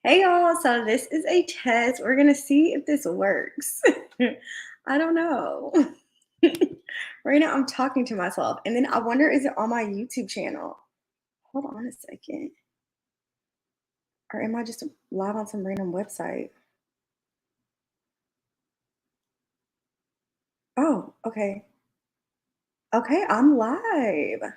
Hey y'all, so this is a test. We're gonna see if this works. I don't know. Right now I'm talking to myself, and then I wonder is it on my YouTube channel? Hold on a second. Or am I just live on some random website? Oh, okay. Okay, I'm live.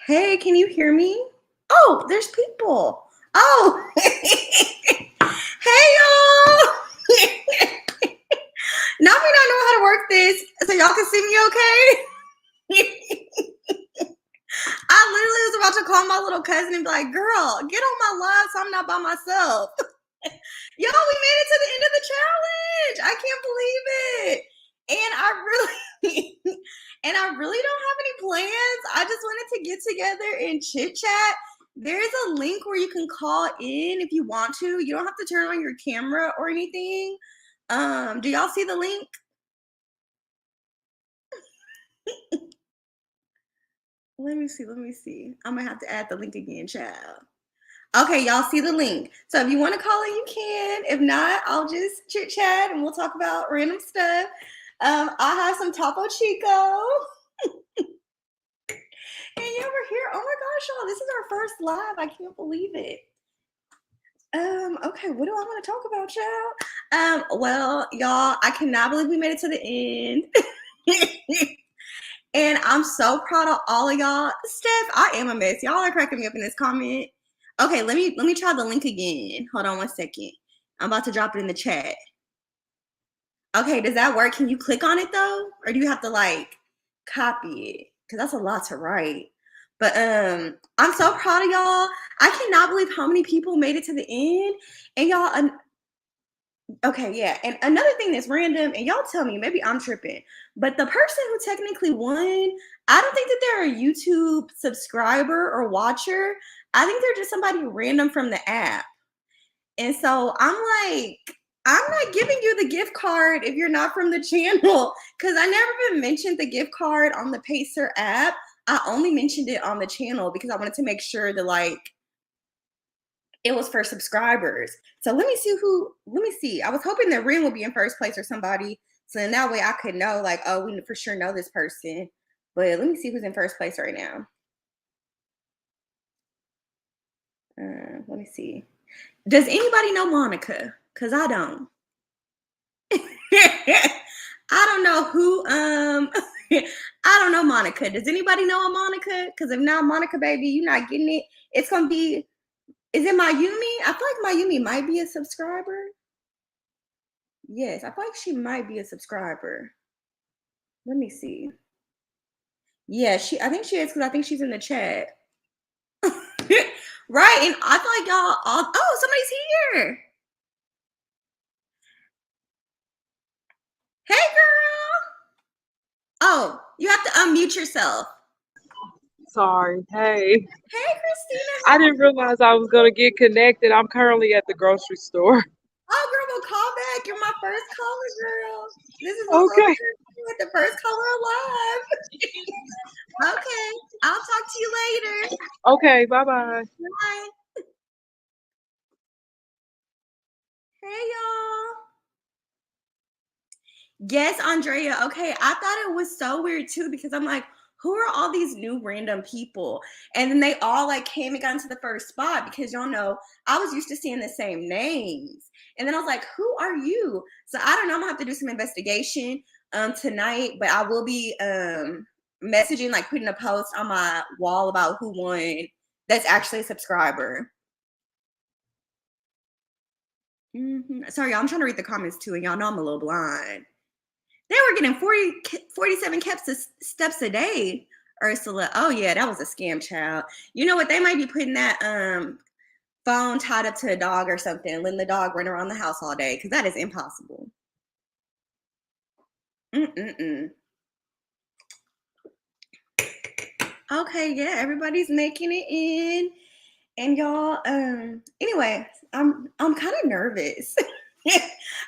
Hey, can you hear me? Oh, there's people. Oh, hey y'all. Now we don't know how to work this, so y'all can see me okay? I literally was about to call my little cousin and be like, girl, get on my live so I'm not by myself. Yo, we made it to the end of the challenge. I can't believe it. And I really don't have any plans. I just wanted to get together and chit chat. There's a link where you can call in if you want to. You don't have to turn on your camera or anything. Do y'all see the link? Let me see. I'm gonna have to add the link again, child. Okay, y'all see the link. So if you want to call in, you can. If not, I'll just chit chat and we'll talk about random stuff. I'll have some Topo Chico. And yeah, we're here. Oh my gosh, y'all, this is our first live. I can't believe it. Okay, what do I want to talk about, child? Well, y'all, I cannot believe we made it to the end. And I'm so proud of all of y'all. Steph, I am a mess. Y'all are cracking me up in this comment. Okay, let me try the link again. Hold on one second. I'm about to drop it in the chat. Okay, does that work? Can you click on it though? Or do you have to like copy it? Because that's a lot to write. But I'm so proud of y'all. I cannot believe how many people made it to the end. And y'all, okay, yeah. And another thing that's random, and y'all tell me, maybe I'm tripping, but the person who technically won, I don't think that they're a YouTube subscriber or watcher. I think they're just somebody random from the app. And so I'm like, I'm not giving you the gift card if you're not from the channel, because I never even mentioned the gift card on the Pacer app. I only mentioned it on the channel because I wanted to make sure that like it was for subscribers. So let me see. I was hoping that Ren would be in first place or somebody. So then that way I could know like, oh, we for sure know this person. But let me see who's in first place right now. Let me see. Does anybody know Monica? Because I don't. I don't know who I don't know Monica. Does anybody know a Monica? Because if not Monica, baby, you're not getting it. It's gonna be, is it Mayumi? I feel like Mayumi might be a subscriber. Yes, I feel like she might be a subscriber. Let me see. Yeah, I think she is because I think she's in the chat. Right, and I feel like y'all all, oh, somebody's here. Hey girl. Oh, you have to unmute yourself. Sorry. Hey, Hey Christina. I didn't realize I was going to get connected. I'm currently at the grocery store. Oh girl, well call back. You're my first caller, girl. This is what's up Okay. with the first caller alive. Okay, I'll talk to you later. Okay. Bye-bye. Bye. Hey y'all. Yes, Andrea. Okay, I thought it was so weird too because I'm like, who are all these new random people? And then they all like came and got into the first spot because y'all know I was used to seeing the same names. And then I was like, who are you? So I don't know. I'm gonna have to do some investigation tonight, but I will be messaging, like putting a post on my wall about who won that's actually a subscriber. Sorry, y'all, I'm trying to read the comments too, and y'all know I'm a little blind. They were getting 47 steps a day, Ursula. Oh, yeah, that was a scam, child. You know what? They might be putting that phone tied up to a dog or something, letting the dog run around the house all day, because that is impossible. Okay, yeah, everybody's making it in. And y'all, anyway, I'm kind of nervous.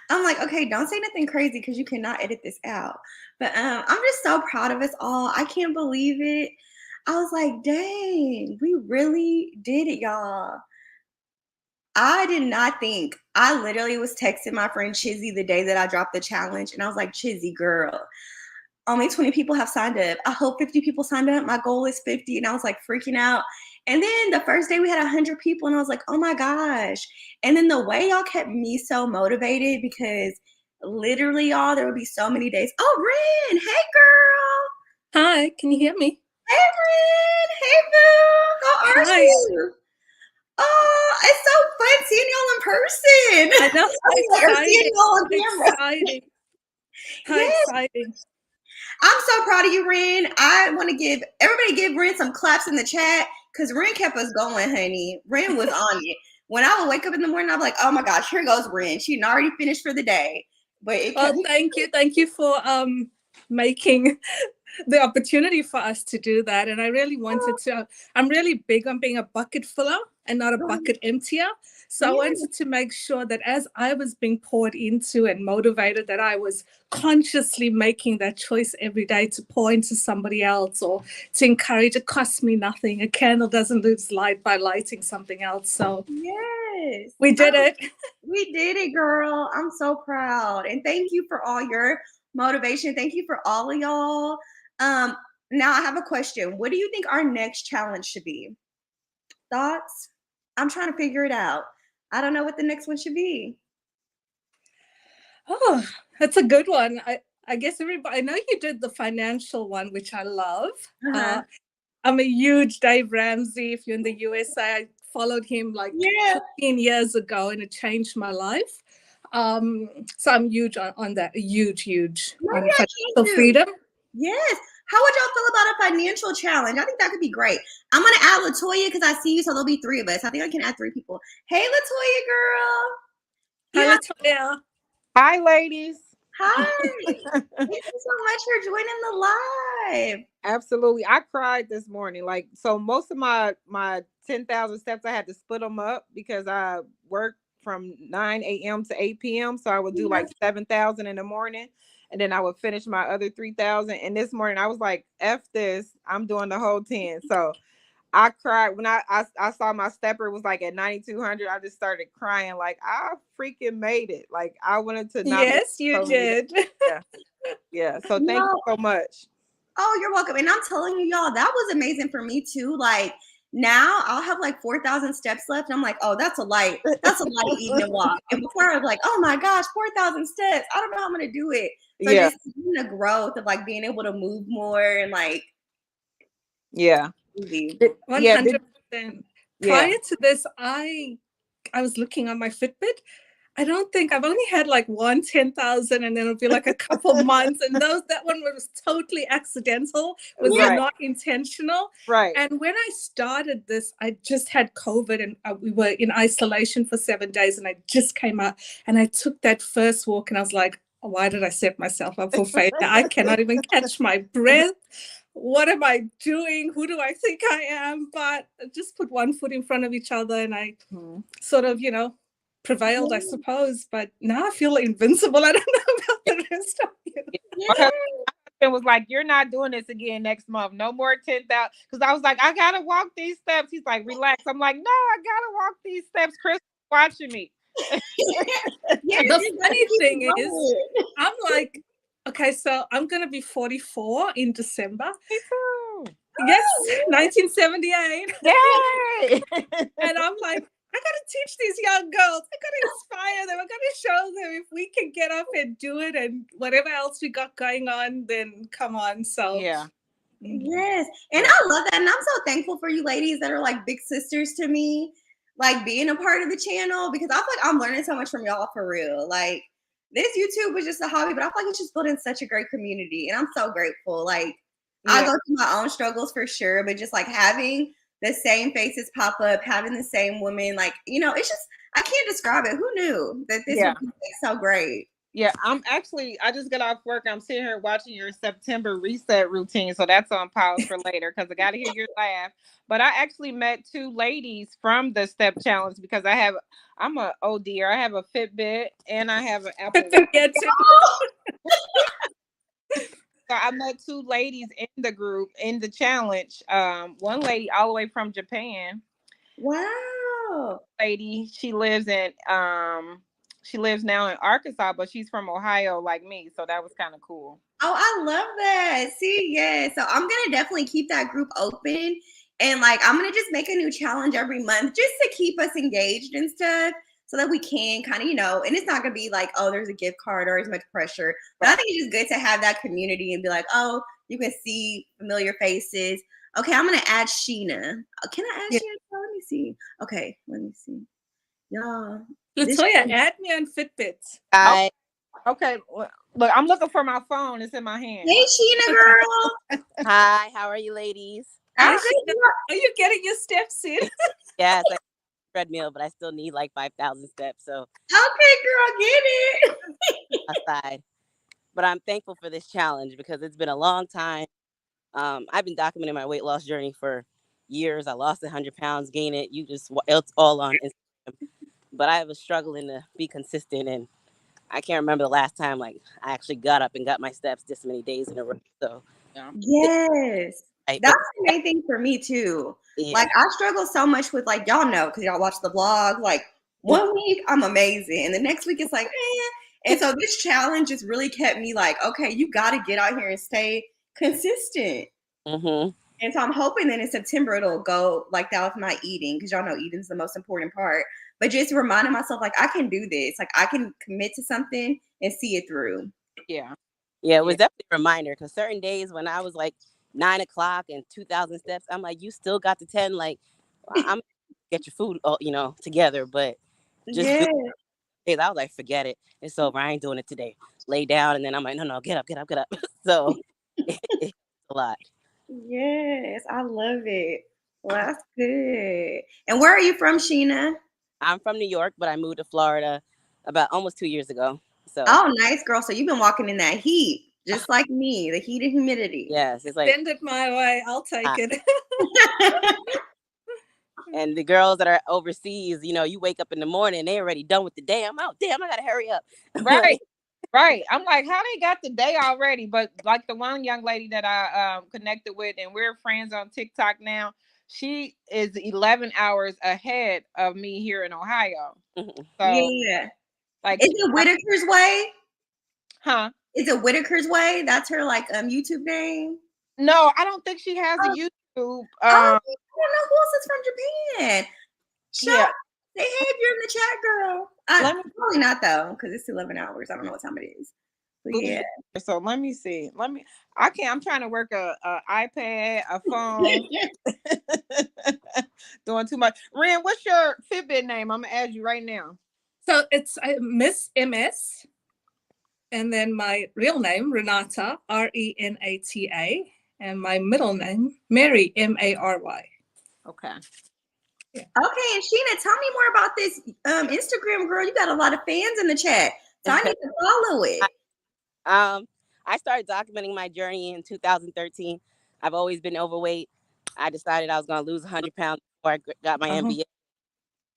I'm like, okay, don't say nothing crazy because you cannot edit this out. But I'm just so proud of us all. I can't believe it. I was like, dang, we really did it, y'all. I did not think. I literally was texting my friend Chizzy the day that I dropped the challenge, and I was like, Chizzy, girl, only 20 people have signed up. I hope 50 people signed up. My goal is 50. And I was like freaking out. And then the first day we had 100 people, and I was like, oh my gosh. And then the way y'all kept me so motivated, because literally, y'all, there would be so many days. Oh, Ren, hey, girl. Hi, can you hear me? Hey, Ren. Hey, boo. How are Hi. you? Oh, it's so fun seeing y'all in person. I know. I mean, like, or seeing y'all on camera. Exciting. How Yes. exciting. I'm so proud of you, Ren. I want to give Ren some claps in the chat, because Ren kept us going, honey. Ren was on it. When I would wake up in the morning, I'd be like, oh my gosh, here goes Ren. She'd already finished for the day. But it kept Well, thank you. Thank you for making the opportunity for us to do that. And I really wanted to, I'm really big on being a bucket filler and not a bucket emptier. So I wanted to make sure that as I was being poured into and motivated, that I was consciously making that choice every day to pour into somebody else or to encourage. It costs me nothing. A candle doesn't lose light by lighting something else. So yes, we did it. We did it, girl. I'm so proud. And thank you for all your motivation. Thank you for all of y'all. Now I have a question. What do you think our next challenge should be? Thoughts? I'm trying to figure it out. I don't know what the next one should be. Oh, that's a good one. I guess everybody, I know you did the financial one, which I love. I'm a huge Dave Ramsey. If you're in the USA, I followed him like 15 years ago, and it changed my life. So I'm huge on that, huge on financial freedom. Yes. How would y'all feel about a financial challenge? I think that could be great. I'm going to add Latoya because I see you, so there'll be 3 of us. I think I can add 3 people. Hey, Latoya, girl. Hi, Latoya. Hi, ladies. Hi. Thank you so much for joining the live. Absolutely. I cried this morning. Like, so most of my 10,000 steps, I had to split them up because I worked from 9 a.m. to 8 p.m. So I would do like 7,000 in the morning, and then I would finish my other 3,000. And this morning I was like, F this, I'm doing the whole 10. So I cried when I saw my stepper was like at 9,200. I just started crying. Like, I freaking made it. Like, I wanted to not. Yes, you did. Yeah. So thank you so much. Oh, you're welcome. And I'm telling you, y'all, that was amazing for me too. Like, now I'll have like 4,000 steps left. And I'm like, oh, that's a light evening walk. And before I was like, oh my gosh, 4,000 steps. I don't know how I'm going to do it. So just the growth of like being able to move more and like. 100%. Prior to this, I was looking on my Fitbit. I don't think I've only had like 10,000, and then it'll be like a couple months. And that one was totally accidental, was not intentional. Right. And when I started this, I just had COVID, and we were in isolation for 7 days, and I just came out and I took that first walk, and I was like, why did I set myself up for failure? I cannot even catch my breath. What am I doing? Who do I think I am? But I just put one foot in front of each other, and I sort of, prevailed, I suppose. But now I feel invincible. I don't know about the rest of you. My husband was like, you're not doing this again next month. No more 10,000. Because I was like, I got to walk these steps. He's like, relax. I'm like, no, I got to walk these steps. Chris is watching me. The funny thing is, I'm like, okay, so I'm going to be 44 in December. Me too. Yes, 1978. Yay! And I'm like, I got to teach these young girls. I got to inspire them. I got to show them if we can get up and do it, and whatever else we got going on, then come on. So yes. And I love that. And I'm so thankful for you ladies that are like big sisters to me, like being a part of the channel, because I feel like I'm learning so much from y'all for real. Like, this YouTube was just a hobby, but I feel like it's just building such a great community. And I'm so grateful. Like, I go through my own struggles for sure, but just like having the same faces pop up, having the same women, like, it's just, I can't describe it. Who knew that this would be so great? Yeah, I just got off work. I'm sitting here watching your September reset routine. So that's on pause for later because I got to hear your laugh. But I actually met two ladies from the Step Challenge because I'm a ODer. I have a Fitbit and I have an Apple Watch. Yeah, too. So I met two ladies in the group in the challenge. One lady all the way from Japan. Wow. Lady, she lives now in Arkansas, but she's from Ohio like me. So that was kind of cool. Oh, I love that. See, yeah. So I'm gonna definitely keep that group open. And like I'm gonna just make a new challenge every month just to keep us engaged and stuff. So that we can kind of, and it's not gonna be like, oh, there's a gift card or as much pressure. But I think it's just good to have that community and be like, oh, you can see familiar faces. Okay, I'm gonna add Sheena. Can I add Sheena? Oh, let me see. Okay, let me see. Y'all. Latoya, add me on Fitbit. Okay, look, I'm looking for my phone. It's in my hand. Hey, Sheena, girl. Hi, how are you, ladies? I'm good. Are you getting your steps in? Yes, I treadmill, but I still need like 5,000 steps. So Okay, girl, get it. aside, but I'm thankful for this challenge because it's been a long time. I've been documenting my weight loss journey for years. I lost 100 pounds, gained it. It's all on Instagram. But I was struggling to be consistent, and I can't remember the last time like I actually got up and got my steps this many days in a row. So yes, that's the main thing for me too. Yeah. Like I struggle so much with like y'all know because y'all watch the vlog. Like one week I'm amazing, and the next week it's like, eh. And so this challenge just really kept me like, okay, you got to get out here and stay consistent. Mm-hmm. And so I'm hoping that in September it'll go like that with my eating because y'all know eating's the most important part. But just reminding myself like I can do this, like I can commit to something and see it through. Yeah. Yeah, it was definitely a reminder because certain days when I was like 9 o'clock and 2,000 steps, I'm like, you still got the 10. Like, I'm get your food, together. But just days, I was like, forget it. It's over. I ain't doing it today. Lay down. And then I'm like, no, get up. So it's a lot. Yes, I love it. Well, that's good. And where are you from, Sheena? I'm from New York, but I moved to Florida about almost 2 years ago. So oh, nice, girl. So you've been walking in that heat, just like me, the heat and humidity. Yes, it's like send it my way. I'll take it. And the girls that are overseas, you wake up in the morning, they already done with the day. I'm out. Damn, I gotta hurry up. Right. Right. I'm like, how they got the day already? But like the one young lady that I connected with, and we're friends on TikTok now, she is 11 hours ahead of me here in Ohio. So yeah. Like, is it Whitaker's Way? Huh? Is it Whitaker's Way? That's her like YouTube name? No, I don't think she has a YouTube. I don't know who else is from Japan. Yeah. Say hey if you're in the chat, girl. Probably not though, because it's 11 hours. I don't know what time it is. But yeah. So let me see. I'm trying to work a iPad, a phone. Doing too much. Ren, what's your Fitbit name? I'm gonna add you right now. So it's Miss MS, and then my real name Renata, Renata, and my middle name Mary, Mary. Okay. Yeah. Okay, and Sheena, tell me more about this Instagram, girl. You got a lot of fans in the chat, so I need to follow it. I started documenting my journey in 2013. I've always been overweight. I decided I was going to lose 100 pounds before I got my MBA.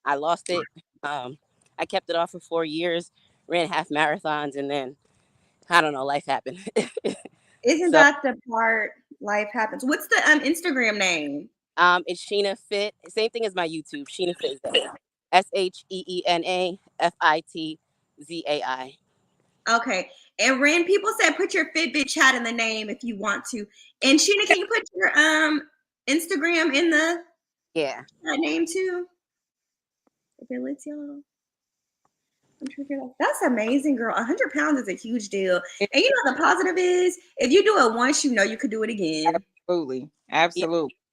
I lost it. I kept it off for 4 years, ran half marathons, and then, I don't know, life happened. Isn't that the part life happens? What's the Instagram name? It's Sheena Fit. Same thing as my YouTube. Sheena Fit is that. SHEENAFITZAI. Okay. And Ren, people said put your Fitbit chat in the name if you want to. And Sheena, can you put your Instagram in the name too? Okay, let's y'all. I'm trying to figure out. That's amazing, girl. 100 pounds is a huge deal. And you know the positive is if you do it once, you know you could do it again. Absolutely.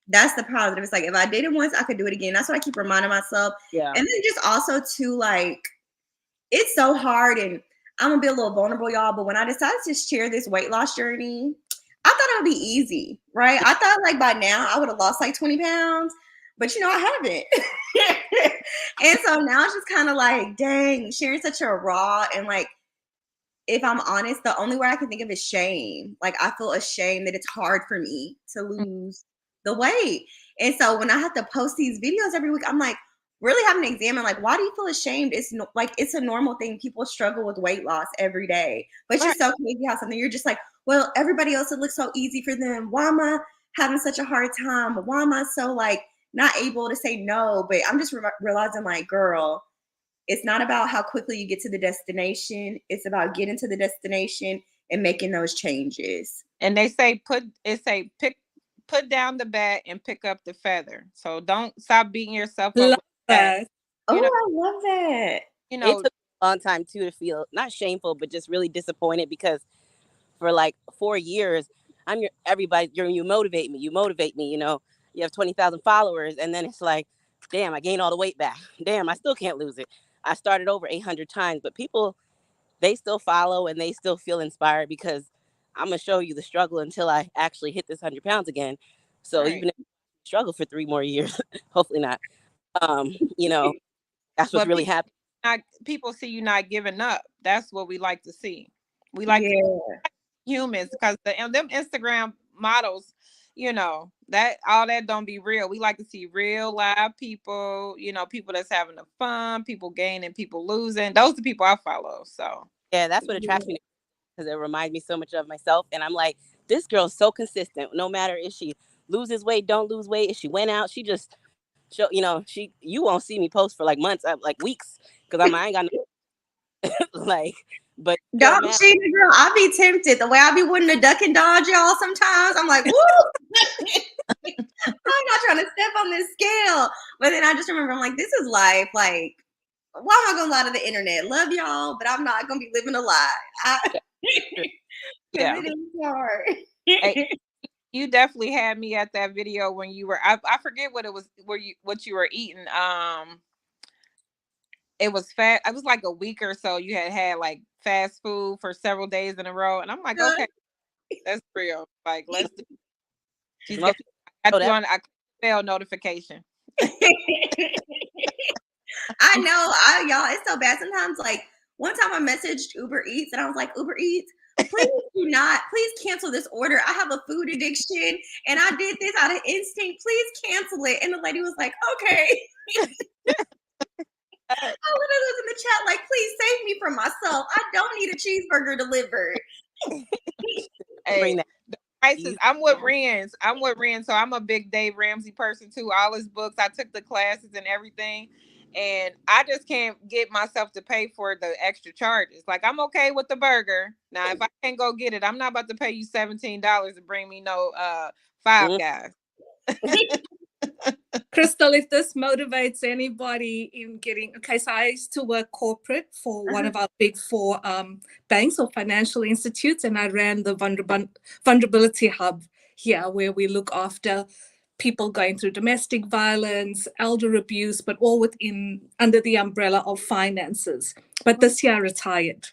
That's the positive. It's like if I did it once, I could do it again. That's what I keep reminding myself. Yeah. And then just also too, like, it's so hard, and I'm gonna be a little vulnerable, y'all. But when I decided to share this weight loss journey, I thought it would be easy, right? I thought like by now I would have lost like 20 pounds, but I haven't. And so now it's just kind of like, dang, sharing such a raw and like if I'm honest, the only word I can think of is shame. Like, I feel ashamed that it's hard for me to lose the weight. And so when I have to post these videos every week, I'm like, really having to examine, like, why do you feel ashamed? It's like, it's a normal thing. People struggle with weight loss every day. But it's just so crazy how something you're just like, well, everybody else, it looks so easy for them. Why am I having such a hard time? Why am I so, like, not able to say no? But I'm just realizing, like, girl, it's not about how quickly you get to the destination. It's about getting to the destination and making those changes. And they say put down the bat and pick up the feather. So don't stop beating yourself up Love with that. that. You know, I love that. you It know, took a long time too to feel not shameful, but just really disappointed because for like 4 years, you motivate me. You motivate me, you know. You have 20,000 followers, and then it's like, damn, I gained all the weight back. Damn, I still can't lose it. I started over 800 times, but people, they still follow and they still feel inspired because I'm gonna show you the struggle until I actually hit this 100 pounds again. So Right. even if I struggle for 3 more years, hopefully not. You know, that's what's but really happening. people see you not giving up. That's what we like to see. We like to Yeah. humans because them Instagram models, you know, that all that don't be real. We like to see real live people, you know, people that's having the fun, people gaining, people losing. Those are the people I follow. So Yeah, that's what attracts me because it reminds me so much of myself. And I'm like, this girl's so consistent. No matter if she loses weight, don't lose weight. If she went out, she just show, you know, you won't see me post for like months, like weeks, because I ain't got no like. But it don't Don't matter. cheat, girl. I be tempted. The way I be wanting to duck and dodge y'all sometimes. I'm like, woo! I'm not trying to step on this scale. But then I just remember, I'm like, this is life. Like, why am I gonna lie to the internet? Love y'all, but I'm not gonna be living a lie. yeah. It is hard. Hey, you definitely had me at that video when you were I forget what it was what you were eating. It was fat. It was like a week or so. You had like fast food for several days in a row, and I'm like, okay, that's real. Like, let's do. She's got you on. I bell notification. I know, y'all, it's so bad sometimes. Like, one time I messaged Uber Eats and I was like, Uber Eats, please cancel this order. I have a food addiction and I did this out of instinct. Please cancel it. And the lady was like, okay. I literally was in the chat like, please save me from myself. I don't need a cheeseburger delivered. Hey, the prices. I'm with Renz. So I'm a big Dave Ramsey person too. All his books. I took the classes and everything. And I just can't get myself to pay for the extra charges. Like, I'm okay with the burger. Now, if I can't go get it, I'm not about to pay you $17 to bring me no Five Guys. Crystal, if this motivates anybody in getting, okay, so I used to work corporate for one of our big four banks or financial institutes, and I ran the vulnerability hub here where we look after people going through domestic violence, elder abuse, but all under the umbrella of finances. But this year I retired.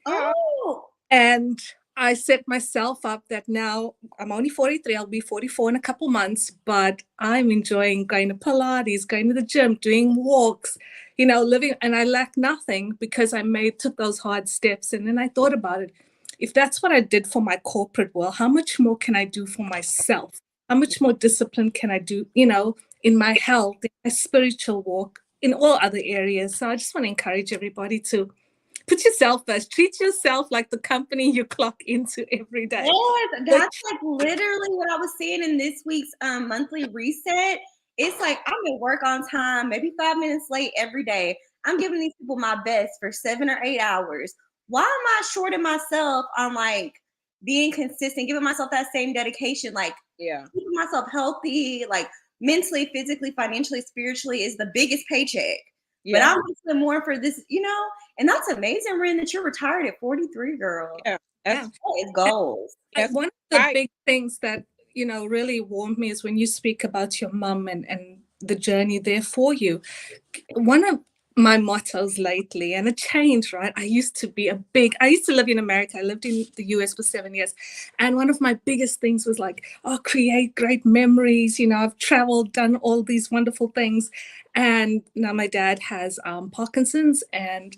Oh. And I set myself up that now I'm only 43. I'll be 44 in a couple months, but I'm enjoying going to Pilates, going to the gym, doing walks, you know, living. And I lack nothing because took those hard steps. And then I thought about it. If that's what I did for my corporate world, how much more can I do for myself? How much more discipline can I do, you know, in my health, in my spiritual walk, in all other areas? So I just want to encourage everybody to put yourself first. Treat yourself like the company you clock into every day. Yes, that's like literally what I was seeing in this week's monthly reset. It's like I'm at work on time, maybe 5 minutes late every day. I'm giving these people my best for 7 or 8 hours. Why am I shorting myself on like being consistent, giving myself that same dedication, like keeping myself healthy, like mentally, physically, financially, spiritually is the biggest paycheck. But I'm listening more for this, you know, and that's amazing, Ren, that you're retired at 43, girl. That's It's goals. One of the big things that, you know, really warmed me is when you speak about your mum and the journey there for you. One of my mottos lately, and it changed, right? I used to live in America. I lived in the US for 7 years. And one of my biggest things was like, create great memories. You know, I've traveled, done all these wonderful things. And now my dad has Parkinson's, and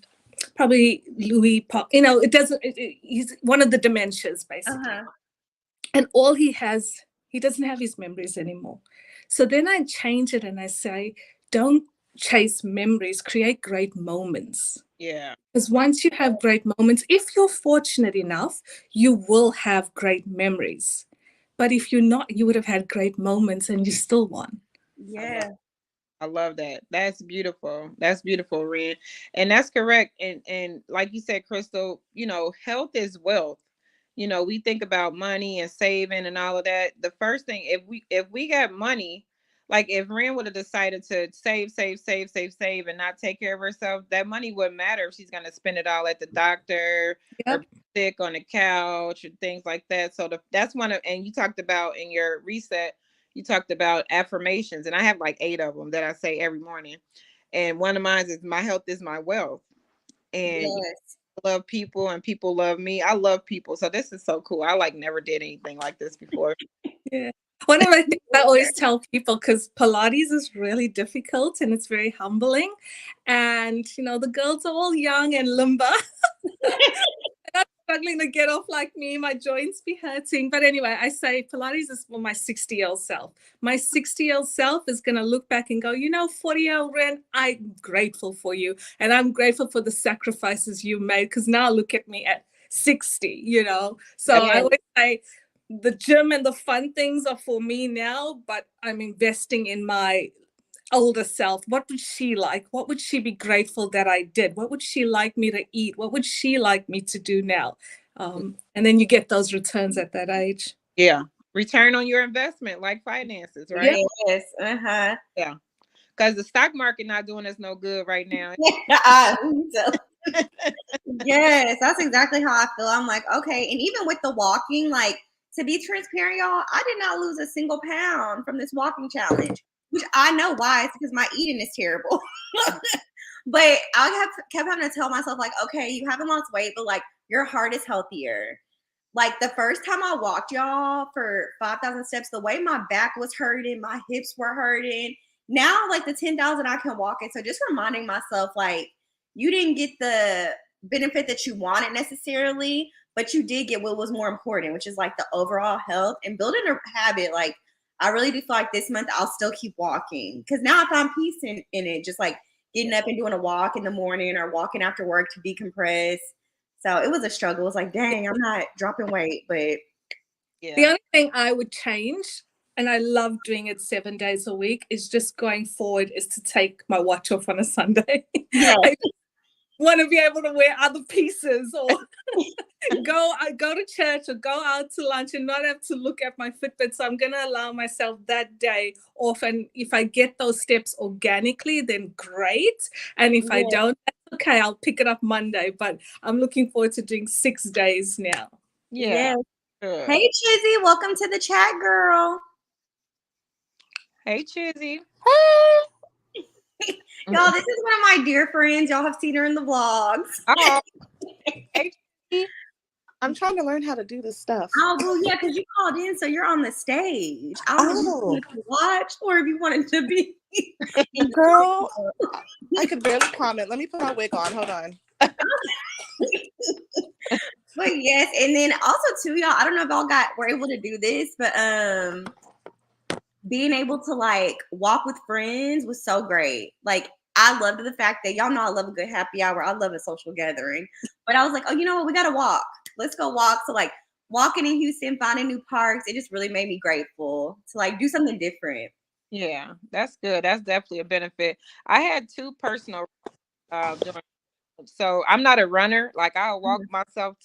probably Louis Pop. It doesn't. He's one of the dementias basically, and all he doesn't have his memories anymore. So then I change it and I say, don't chase memories, create great moments. Yeah. Because once you have great moments, if you're fortunate enough, you will have great memories. But if you're not, you would have had great moments and you still won. Yeah. I love that. That's beautiful. That's beautiful, Ren. And that's correct. And like you said, Crystal, health is wealth. We think about money and saving and all of that. The first thing, if we got money, like if Ren would have decided to save and not take care of herself, that money wouldn't matter if she's gonna spend it all at the doctor or be sick on the couch or things like that. So that's one of, and you talked about in your reset, you talked about affirmations, and I have like 8 of them that I say every morning. And one of mine is, my health is my wealth. And Yes. I love people and people love me. I love people. So this is so cool. I like never did anything like this before. Yeah. One of my things I always tell people, because Pilates is really difficult and it's very humbling. And, the girls are all young and limber. I'm struggling to get off like me. My joints be hurting. But anyway, I say Pilates is for my 60-year-old self. My 60-year-old self is going to look back and go, 40-year-old Ren, I'm grateful for you. And I'm grateful for the sacrifices you made, because now look at me at 60, So I always say the gym and the fun things are for me now, but I'm investing in my older self. What would she like? What would she be grateful that I did? What would she like me to eat? What would she like me to do now? And then you get those returns at that age. Yeah. Return on your investment, like finances, right? Yes. Yeah. Because the stock market not doing us no good right now. Yes, that's exactly how I feel. I'm like, okay. And even with the walking, like, to be transparent, y'all, I did not lose a single pound from this walking challenge, which I know why. It's because my eating is terrible. But I kept having to tell myself, like, okay, you haven't lost weight, but like your heart is healthier. Like the first time I walked, y'all, for 5,000 steps, the way my back was hurting, my hips were hurting. Now, like the 10,000, I can walk it. So just reminding myself, like, you didn't get the benefit that you wanted necessarily, but you did get what was more important, which is like the overall health and building a habit. Like, I really do feel like this month I'll still keep walking, because now I found peace in it. Just like getting up and doing a walk in the morning or walking after work to decompress. So it was a struggle. It was like, dang, I'm not dropping weight, but the only thing I would change, and I love doing it 7 days a week, is just going forward is to take my watch off on a Sunday. yeah. I want to be able to wear other pieces, or go to church or go out to lunch and not have to look at my Fitbit. So I'm going to allow myself that day off. And if I get those steps organically, then great. And if I don't, that's okay. I'll pick it up Monday. But I'm looking forward to doing 6 days now. Yeah. Hey, Chizzy, welcome to the chat, girl. Hey, Chizzy. Y'all, this is one of my dear friends. Y'all have seen her in the vlogs. Oh. Hey, Chizzy. I'm trying to learn how to do this stuff. Oh, well, yeah, because you called in, so you're on the stage. I don't know if you wanted to watch or if you wanted to be. Girl, I could barely comment. Let me put my wig on. Hold on. But yes, and then also too, y'all, I don't know if y'all were able to do this, but being able to like walk with friends was so great. Like, I loved the fact that y'all know I love a good happy hour. I love a social gathering. But I was like, oh, you know what? We got to walk. Let's go walk. So like walking in Houston, finding new parks, it just really made me grateful to like do something different. Yeah, that's good. That's definitely a benefit. I had 2 personal during. So I'm not a runner. Like I'll walk myself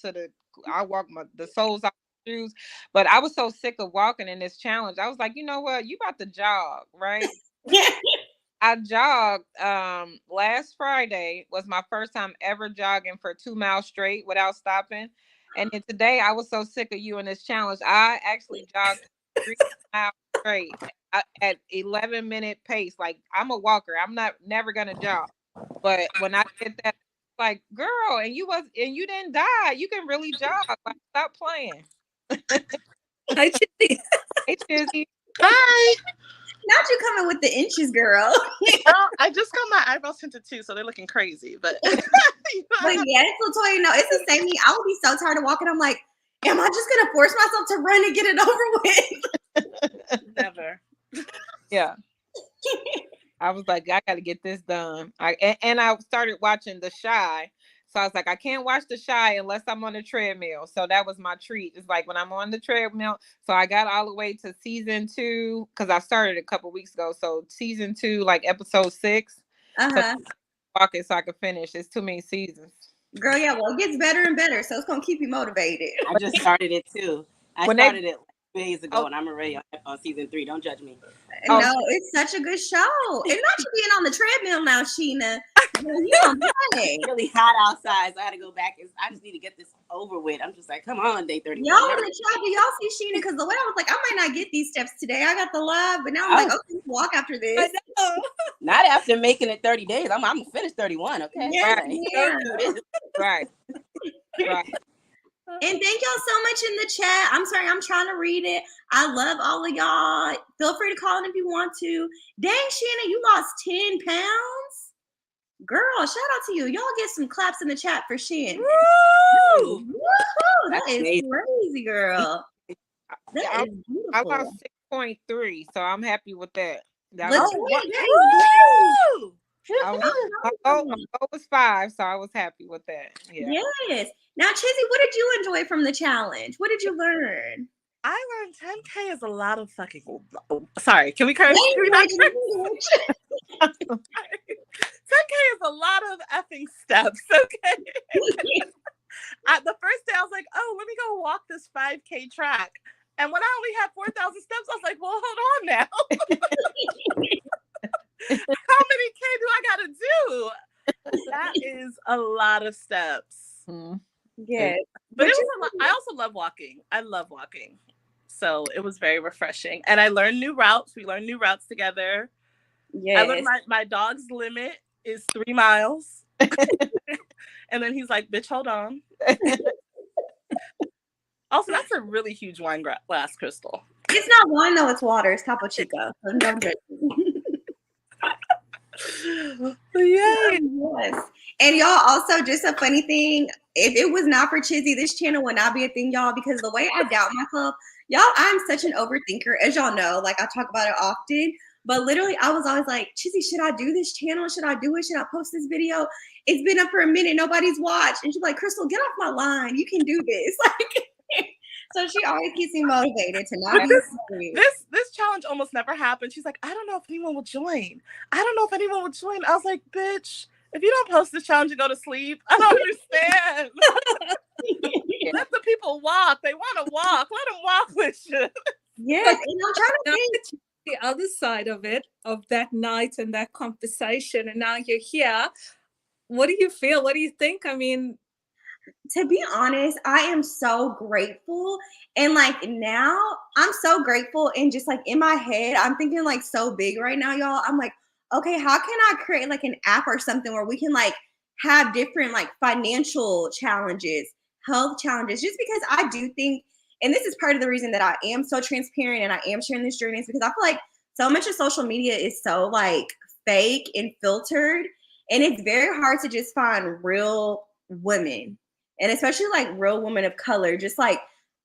I'll walk the soles off the shoes. But I was so sick of walking in this challenge. I was like, you know what? You about to jog, right? I jogged. Last Friday was my first time ever jogging for 2 miles straight without stopping. And then today I was so sick of you in this challenge. I actually jogged 3 miles straight at 11-minute pace. Like, I'm a walker. I'm never gonna jog. But when I did that, like, girl, and you didn't die. You can really jog. Like, stop playing. Hi, Chizzy. Hey, Chizzy. Hi. Not you coming with the inches, girl. Girl, I just got my eyebrows tinted too, so they're looking crazy. But But yes, Latoya, no, it's the same thing. I would be so tired of walking. I'm like, am I just gonna force myself to run and get it over with? Never. Yeah. I was like, I got to get this done. And I started watching The Shy. So I was like, I can't watch The Shy unless I'm on the treadmill. So that was my treat. It's like when I'm on the treadmill. So I got all the way to season 2 because I started a couple weeks ago. So season 2, like episode 6. So walk it so I can finish. It's too many seasons. Girl, yeah, well, it gets better and better, so it's gonna keep you motivated. I just started it too. I started it 2 days ago, and I'm already on season 3. Don't judge me. No, it's such a good show. And not you being on the treadmill now, Sheena. You don't play. It's really hot outside, so I had to go back. I just need to get this over with. I'm just like, come on, day 31. Y'all in the chat, do y'all see Sheena? Because the way I was like, I might not get these steps today. I got the live, but now I'm like, okay, walk after this. I know. Not after making it 30 days. I'm gonna finish 31. Okay. Yes, Right. Right. And thank y'all so much in the chat. I'm sorry, I'm trying to read it. I love all of y'all. Feel free to call in if you want to. Dang, Sheena, you lost 10 pounds? Girl, shout out to you. Y'all get some claps in the chat for Sheena. Woo! Woo-hoo, that is crazy, girl. That is beautiful. I lost 6.3, so I'm happy with that. My goal was 5, so I was happy with that. Yeah. Yes. Now, Chizzy, what did you enjoy from the challenge? What did you learn? I learned 10K is a lot of fucking. Sorry, can we curse? Can we not curse? 10K is a lot of effing steps. Okay. The first day I was like, oh, let me go walk this 5K track. And when I only had 4,000 steps, I was like, well, hold on now. How many K do I gotta do? That is a lot of steps. Yeah. But it was a lot. I also love walking. I love walking. So it was very refreshing. And I learned new routes. We learned new routes together. Yes. I learned my dog's limit is 3 miles. And then he's like, bitch, hold on. Also, that's a really huge wine glass, Crystal. It's not wine, though. It's water. It's Capo Chico. So don't judge. Yeah. Yes. And y'all, also, just a funny thing, if it was not for Chizzy, this channel would not be a thing, y'all, because the way I doubt myself, y'all, I'm such an overthinker, as y'all know. Like, I talk about it often. But literally, I was always like, Chizzy, should I do this channel? Should I do it? Should I post this video? It's been up for a minute. Nobody's watched. And she's like, Crystal, get off my line. You can do this. Like, so she always keeps me motivated to not be this challenge almost never happened. She's like, I don't know if anyone will join. I don't know if anyone will join. I was like, bitch, if you don't post this challenge and go to sleep, I don't understand. Let the people walk. They want to walk. Let them walk with you. Yes, and I'm trying to think the other side of it, of that night and that conversation, and now you're here. What do you feel? What do you think? I mean, to be honest, I am so grateful. And like now, I'm so grateful. And just like in my head, I'm thinking like so big right now, y'all. I'm like, okay, how can I create like an app or something where we can like have different like financial challenges, health challenges, just because I do think, and this is part of the reason that I am so transparent and I am sharing this journey, is because I feel like so much of social media is so like fake and filtered. And it's very hard to just find real women, and especially like real women of color. Just like,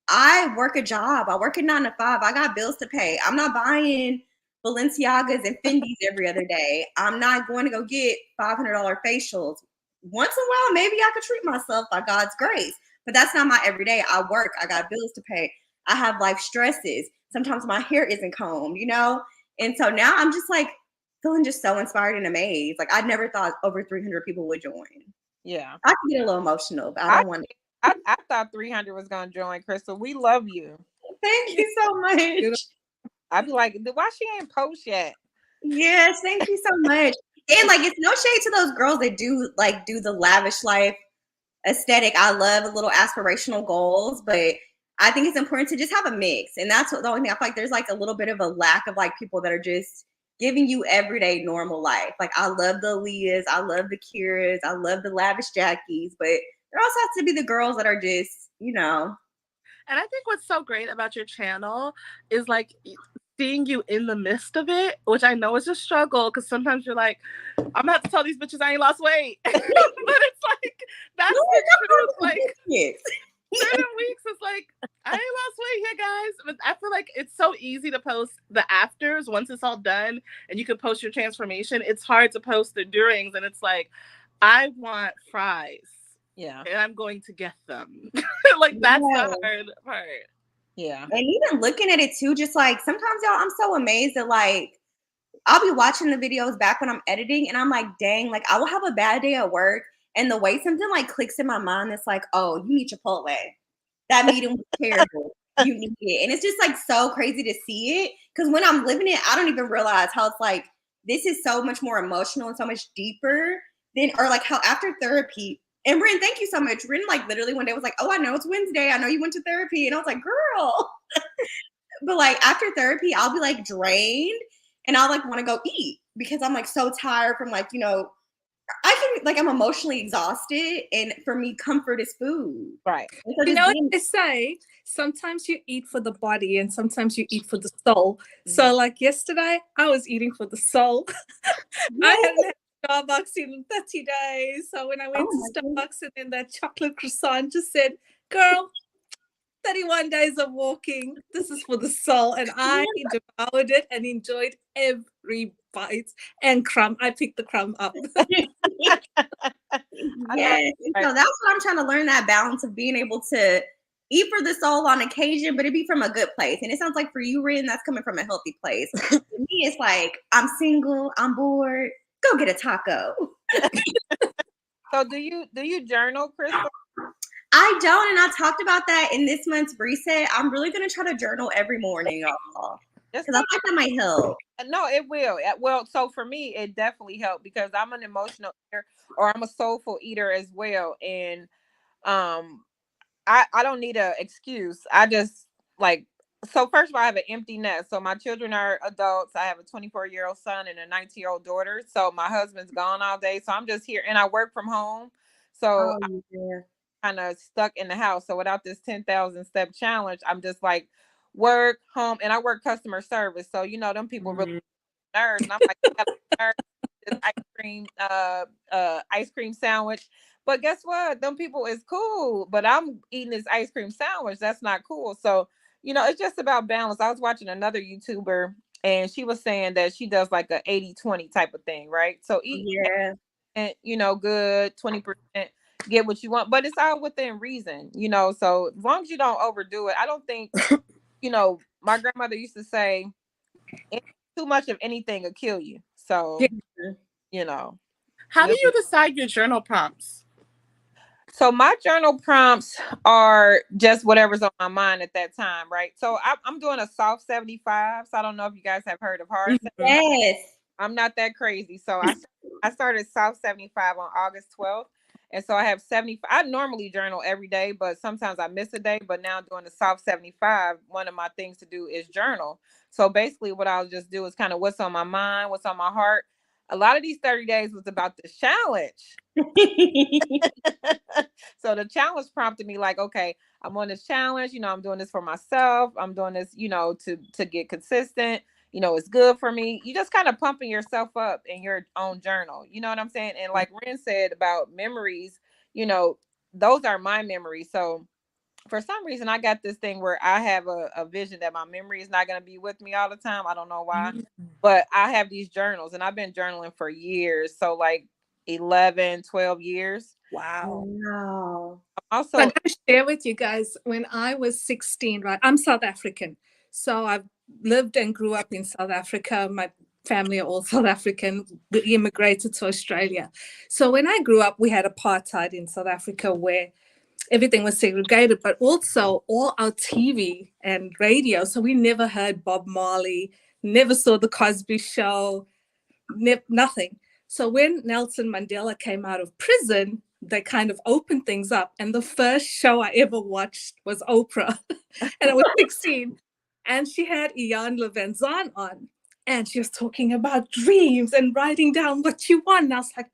I work a job. I work a 9 to 5. I got bills to pay. I'm not buying Balenciagas and Fendi's every other day. I'm not going to go get $500 facials. Once in a while, maybe I could treat myself by God's grace, but that's not my everyday. I work. I got bills to pay. I have life stresses. Sometimes my hair isn't combed, you know? And so now I'm just like feeling just so inspired and amazed. Like, I never thought over 300 people would join. Yeah. I can get a little emotional, but I don't want to. I thought 300 was going to join, Crystal. We love you. Thank you so much. I'd be like, why she ain't post yet? Yes, thank you so much. And like, it's no shade to those girls that do the lavish life aesthetic. I love the little aspirational goals, but I think it's important to just have a mix. And that's the only thing I feel like there's like a little bit of a lack of like people that are just giving you everyday normal life. Like, I love the Aaliyahs, I love the Kiras, I love the lavish Jackies, but there also has to be the girls that are just, you know. And I think what's so great about your channel is like, seeing you in the midst of it, which I know is a struggle because sometimes you're like, I'm gonna have to tell these bitches I ain't lost weight. But it's like, that's the truth. Like, certain weeks it's like, I ain't lost weight yet, guys. But I feel like it's so easy to post the afters once it's all done and you can post your transformation. It's hard to post the durings, and it's like, I want fries. Yeah. And I'm going to get them. Like, that's the hard part. Yeah. And even looking at it too, just like sometimes, y'all, I'm so amazed that like I'll be watching the videos back when I'm editing and I'm like, dang, like I will have a bad day at work and the way something like clicks in my mind that's like, oh, you need Chipotle. That meeting was terrible. You need it. And it's just like so crazy to see it. Because when I'm living it, I don't even realize how it's like, this is so much more emotional and so much deeper than, or like how after therapy, and Rin, thank you so much. Rin, like literally one day was like, oh, I know it's Wednesday. I know you went to therapy. And I was like, girl. But like after therapy, I'll be like drained and I'll like want to go eat because I'm like so tired from like, you know, I can like I'm emotionally exhausted, and for me, comfort is food. Right. So You know what they say? Sometimes you eat for the body and sometimes you eat for the soul. So like yesterday, I was eating for the soul. I hadn't had Starbucks in 30 days. So when I went to Starbucks and then that chocolate croissant just said, girl, 31 days of walking. This is for the soul. And I devoured it and enjoyed every bite and crumb. I picked the crumb up. Yes. So that's what I'm trying to learn, that balance of being able to eat for the soul on occasion, but it be from a good place. And it sounds like for you, Rin, that's coming from a healthy place. For me, it's like, I'm single, I'm bored, go get a taco. So do you journal, Crystal? I don't, and I talked about that in this month's reset. I'm really gonna try to journal every morning, y'all, because I think that might help. No, it will. Well, so for me, it definitely helped because I'm an emotional eater, or I'm a soulful eater as well, and I don't need an excuse. I just like, so first of all, I have an empty nest. So my children are adults. I have a 24-year-old son and a 19-year-old daughter. So my husband's gone all day. So I'm just here, and I work from home. So I'm kind of stuck in the house. So without this 10,000 step challenge, I'm just like work, home, and I work customer service. So you know, them people really nerds, and I'm like, I got this ice cream sandwich. But guess what? Them people is cool, but I'm eating this ice cream sandwich. That's not cool. So, you know, it's just about balance. I was watching another YouTuber and she was saying that she does like a 80-20 type of thing, right? So eat, and you know, good 20%, get what you want, but it's all within reason, you know. So as long as you don't overdo it, I don't think, you know, my grandmother used to say, too much of anything will kill you. So, you know. How do you decide your journal prompts? So my journal prompts are just whatever's on my mind at that time, right? So I'm doing a soft 75. So I don't know if you guys have heard of hard 75. Yes. I'm not that crazy. So I started soft 75 on August 12th. And so I have 75. I normally journal every day, but sometimes I miss a day. But now doing the soft 75, one of my things to do is journal. So basically what I'll just do is kind of what's on my mind, what's on my heart. A lot of these 30 days was about this challenge. So the challenge prompted me like, okay, I'm on this challenge, you know, I'm doing this for myself. I'm doing this, you know, to get consistent. You know, it's good for me. You just kind of pumping yourself up in your own journal. You know what I'm saying? And like Ren said about memories, you know, those are my memories. So for some reason, I got this thing where I have a vision that my memory is not going to be with me all the time. I don't know why, but I have these journals and I've been journaling for years. So like 11, 12 years. Wow. Also, I'm going to share with you guys, when I was 16, right? I'm South African. So I've lived and grew up in South Africa. My family are all South African. We immigrated to Australia. So when I grew up, we had apartheid in South Africa where everything was segregated, but also all our TV and radio. So we never heard Bob Marley, never saw the Cosby Show, nothing. So when Nelson Mandela came out of prison, they kind of opened things up. And the first show I ever watched was Oprah. And I was 16. And she had Ian Levanzan on. And she was talking about dreams and writing down what you want. And I was like,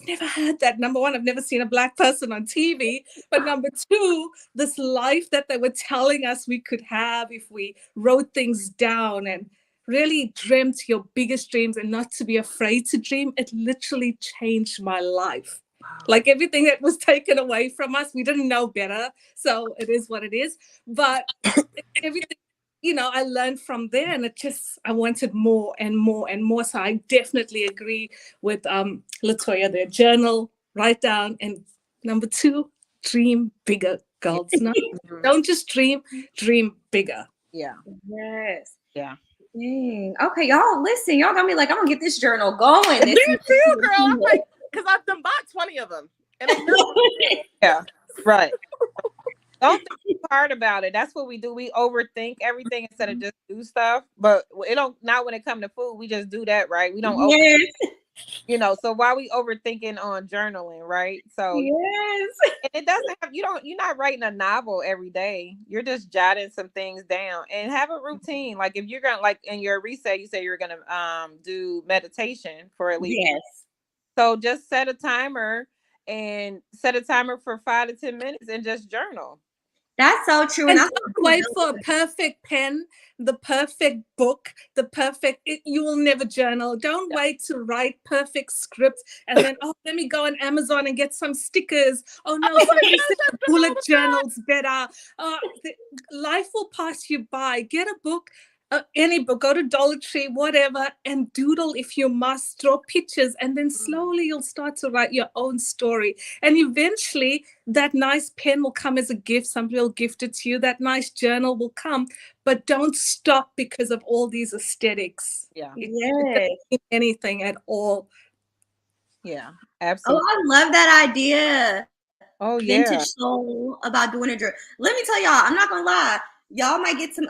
never had that. Number one, I've never seen a Black person on TV. But number two, this life that they were telling us we could have if we wrote things down and really dreamt your biggest dreams and not to be afraid to dream, it literally changed my life. Like everything that was taken away from us, we didn't know better. So it is what it is. But everything, I learned from there, and I wanted more and more and more. So I definitely agree with Latoya there. Journal, write down, and number two, dream bigger, girls. No, don't just dream bigger. Yeah. Yes. Yeah. Dang. Okay, y'all listen. Y'all got me like, I'm gonna get this journal going. Me too, girl. I'm like, because I've done bought 20 of them. And Yeah. Right. Don't think too hard about it. That's what we do. We overthink everything instead of just do stuff. But not when it comes to food. We just do that, right? We don't yes. so why we overthinking on journaling, right? So Yes. and it doesn't have you're not writing a novel every day. You're just jotting some things down and have a routine. Like if you're gonna, like in your reset, you say you're gonna do meditation for at least. Yes. So just set a timer for 5 to 10 minutes and just journal. That's so true. And don't wait for a perfect pen, the perfect book, you will never journal. Don't wait to write perfect scripts and then, let me go on Amazon and get some stickers. Oh no, somebody said bullet journal's better. Life will pass you by. Get a book. Any book, go to Dollar Tree, whatever, and doodle if you must, draw pictures, and then slowly you'll start to write your own story. And eventually that nice pen will come as a gift. Somebody will gift it to you. That nice journal will come, but don't stop because of all these aesthetics. Yeah. Yes. It doesn't mean anything at all. Yeah, Oh, absolutely. I love that idea. Oh yeah. Vintage soul about doing a drill. Let me tell y'all, I'm not gonna lie. Y'all might get some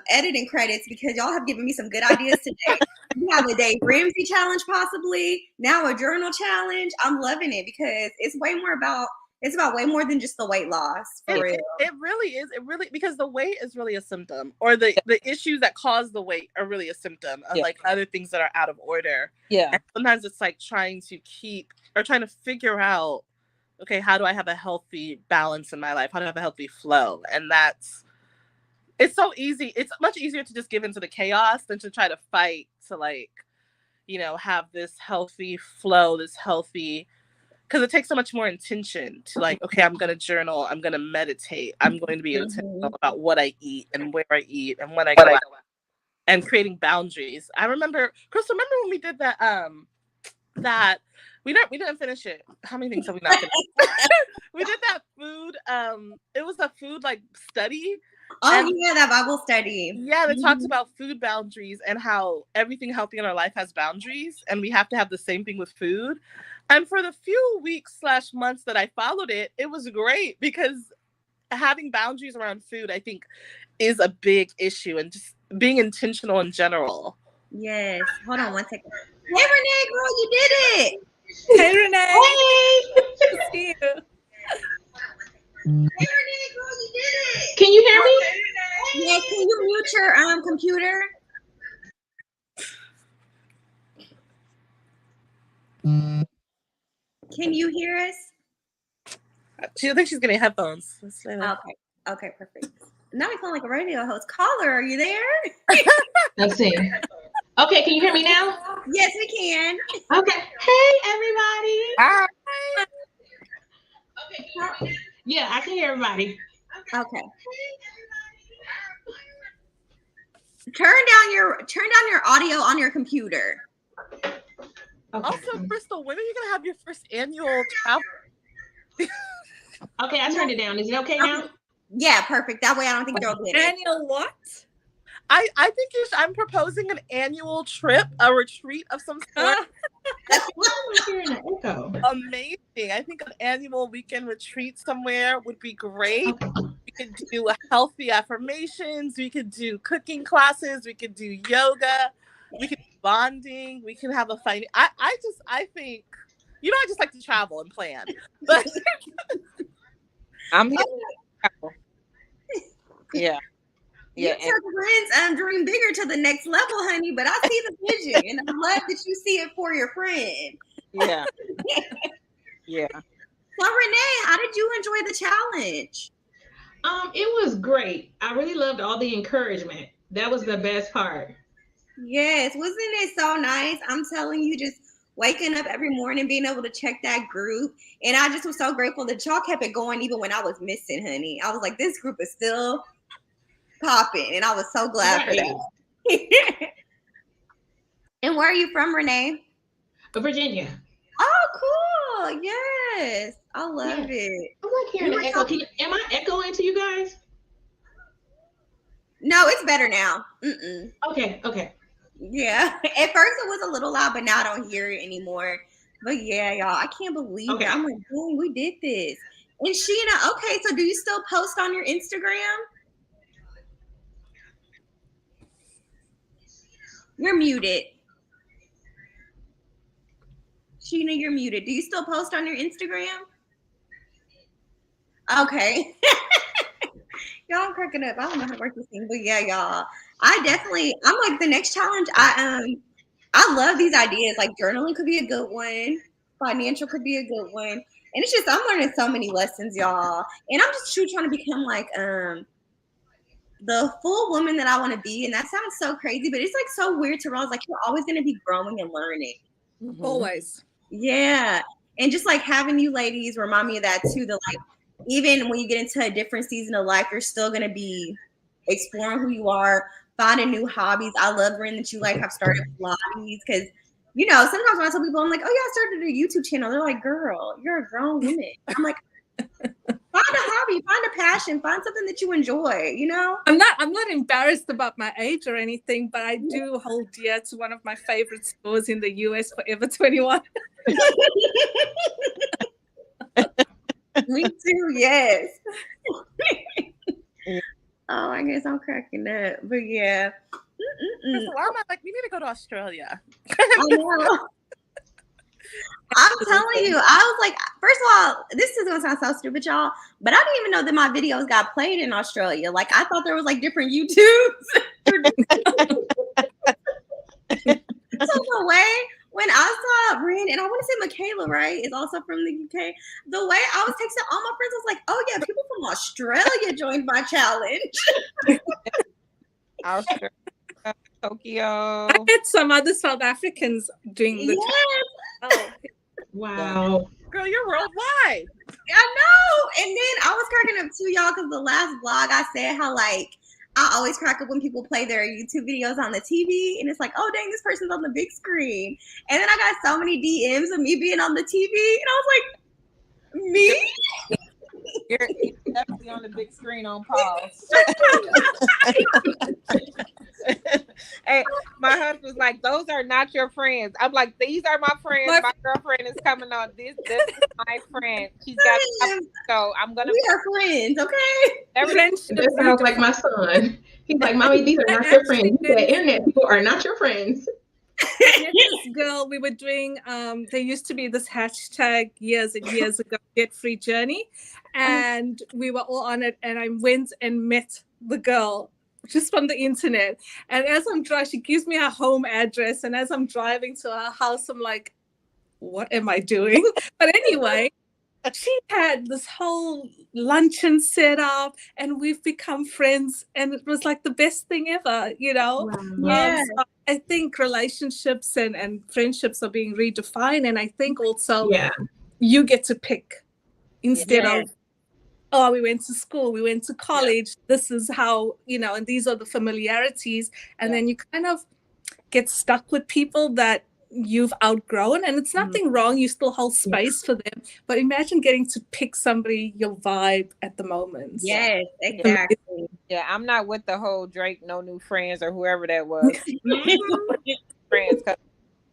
editing credits because y'all have given me some good ideas today. We have a Dave Ramsey challenge possibly, now a journal challenge. I'm loving it because it's about way more than just the weight loss. For real. It really is. It really, because the weight is really a symptom, or the issues that cause the weight are really a symptom of like other things that are out of order. Yeah. And sometimes it's like trying to figure out, okay, how do I have a healthy balance in my life? How do I have a healthy flow? And it's so easy. It's much easier to just give into the chaos than to try to fight to have this healthy flow, because it takes so much more intention to okay, I'm going to journal, I'm going to meditate, I'm going to be intentional about what I eat and where I eat and when I go out, and creating boundaries. I remember, Chris, remember when we did that we didn't finish it. How many things have we not finished? We did that food. It was a food study. Oh, yeah, that Bible study. Yeah, they talked about food boundaries and how everything healthy in our life has boundaries, and we have to have the same thing with food. And for the few weeks/months that I followed it, it was great because having boundaries around food, I think, is a big issue, and just being intentional in general. Yes. Hold on one second. Hey, Renee, girl, you did it. Hey, Renee. Hey. Good to see you. Hey, Renee, girl, you did it. Can you hear me? Yeah, can you mute your computer? Can you hear us? I think she's getting headphones. Okay, perfect. Now we sound like a radio host. Caller, are you there? Let's see. Okay, can you hear me now? Yes, we can. Okay. Hey, everybody. Hi. Okay. Yeah, I can hear everybody. Okay. Turn down your audio on your computer. Okay. Also, Crystal, when are you gonna have your first annual travel? Okay, I turned it down. Is it okay now? Yeah, perfect. That way I don't think they'll get it. Annual what? I think I'm proposing an annual trip, a retreat of some sort. I'm hearing an echo. Amazing. I think an annual weekend retreat somewhere would be great. Okay. We could do healthy affirmations. We could do cooking classes. We could do yoga. We could do bonding. We can have a fun. I think, I just like to travel and plan. But I'm here. Yeah. You took Ren's dream bigger to the next level, honey, but I see the vision and I love that you see it for your friend. Yeah. Yeah. So Renee, how did you enjoy the challenge? It was great. I really loved all the encouragement. That was the best part. Yes, wasn't it so nice? I'm telling you, just waking up every morning, being able to check that group. And I just was so grateful that y'all kept it going even when I was missing, honey. I was like, this group is still popping. And I was so glad for Right. that. And where are you from, Renee? Virginia. Oh, cool. Yes. I love it. I'm like hearing the echo. Am I echoing to you guys? No, it's better now. Mm-mm. Okay. Yeah. At first it was a little loud, but now I don't hear it anymore. But yeah, y'all, I can't believe it. I'm like, dang, we did this. And Sheena, okay, so do you still post on your Instagram? You're muted. Sheena, you're muted. Do you still post on your Instagram? Okay. Y'all, I'm cracking up. I don't know how to work this thing, but yeah, y'all. I'm like the next challenge. I love these ideas. Like journaling could be a good one. Financial could be a good one. And it's just I'm learning so many lessons, y'all. And I'm just trying to become like the full woman that I want to be. And that sounds so crazy, but it's like so weird to realize like you're always gonna be growing and learning. Mm-hmm. Always. Yeah. And just like having you ladies remind me of that too. That like even when you get into a different season of life, you're still gonna be exploring who you are, finding new hobbies. I love Ren that you like have started Pilates because you know sometimes when I tell people I'm like, oh yeah, I started a YouTube channel. They're like, girl, you're a grown woman. I'm like, find a hobby, find a passion, find something that you enjoy. You know. I'm not embarrassed about my age or anything, but I do hold dear to one of my favorite stores in the US, Forever 21. Me too. Yes. Oh, I guess I'm cracking up, but yeah. Crystal, why am I like, we need to go to Australia? I know. I'm telling you, I was like, first of all, this is gonna sound so stupid, y'all, but I didn't even know that my videos got played in Australia. Like, I thought there was like different YouTubes. So the way when I saw Ren, and I want to say Michaela, right, is also from the UK. The way I was texting all my friends, I was like, oh yeah, people from Australia joined my challenge. Australia, Tokyo. I had some other South Africans doing the Yes. Wow. Girl, you're worldwide. I know. And then I was cracking up too, y'all, because the last vlog I said how like I always crack up when people play their YouTube videos on the TV, and it's like, oh dang, this person's on the big screen. And then I got so many DMs of me being on the TV, and I was like, me? You're definitely on the big screen on pause. Hey, my husband was like, those are not your friends. I'm like, these are my friends. My girlfriend is coming on. This is my friend. She's got so I'm gonna We are friends, okay? That sounds like my son. He's like, Mommy, these are not your friends. You said internet people are not your friends. This girl, we were doing there used to be this hashtag years and years ago, Get Free Journey, and we were all on it, and I went and met the girl just from the internet, and as I'm driving, she gives me her home address, and as I'm driving to her house, I'm like, what am I doing? But anyway, she had this whole luncheon set up, and we've become friends, and it was like the best thing ever, you know. Wow. Yeah. So I think relationships and friendships are being redefined, and I think also you get to pick instead of, oh, we went to school, we went to college, this is how, you know, and these are the familiarities, and then you kind of get stuck with people that you've outgrown, and it's nothing wrong, you still hold space for them, but imagine getting to pick somebody your vibe at the moment. Yes, exactly. Yeah, I'm not with the whole Drake no new friends or whoever that was. friends, cause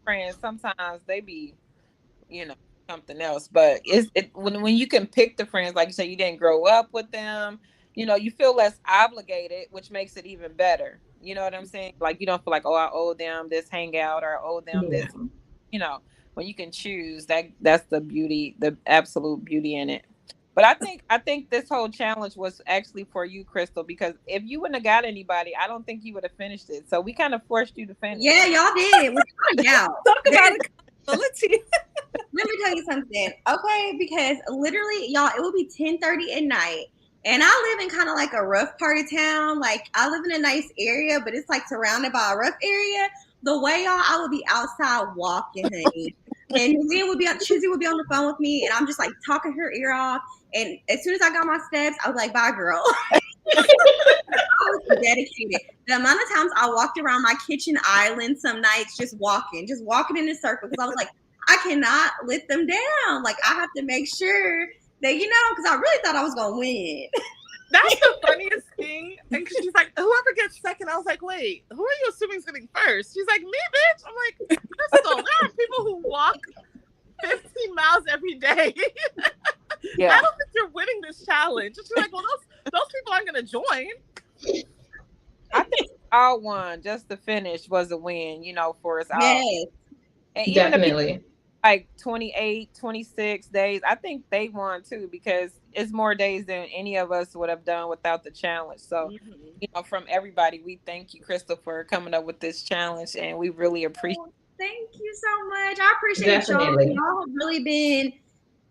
friends sometimes they be, you know, something else. But when you can pick the friends, like you say, you didn't grow up with them, you know, you feel less obligated, which makes it even better. You know what I'm saying? Like you don't feel like, oh, I owe them this hangout or I owe them this. You know, when you can choose, that's the beauty, the absolute beauty in it. But I think this whole challenge was actually for you, Crystal, because if you wouldn't have got anybody, I don't think you would have finished it. So we kind of forced you to finish. Yeah, y'all did. We're out. Talk about accountability. let me tell you something, okay? Because literally, y'all, it will be 10:30 at night. And I live in kind of like a rough part of town. Like, I live in a nice area, but it's like surrounded by a rough area. The way, y'all, I would be outside walking, honey. And Shizzy would be on the phone with me, and I'm just like talking her ear off. And as soon as I got my steps, I was like, bye, girl. I was dedicated. The amount of times I walked around my kitchen island some nights just walking in a circle, because I was like, I cannot let them down. Like, I have to make sure that, because I really thought I was going to win. That's the funniest thing. And she's like, whoever gets second, I was like, wait, who are you assuming is getting first? She's like, me, bitch. I'm like, Crystal, there are people who walk 15 miles every day. Yeah. I don't think you're winning this challenge. And she's like, well, those people aren't going to join. I think all won. Just the finish was a win, for us all. Yes. And even Definitely. like 28, 26 days, I think they won too, because it's more days than any of us would have done without the challenge. So, from everybody, we thank you, Crystal, for coming up with this challenge, and we really appreciate it. Thank you so much. I appreciate y'all. Y'all have really been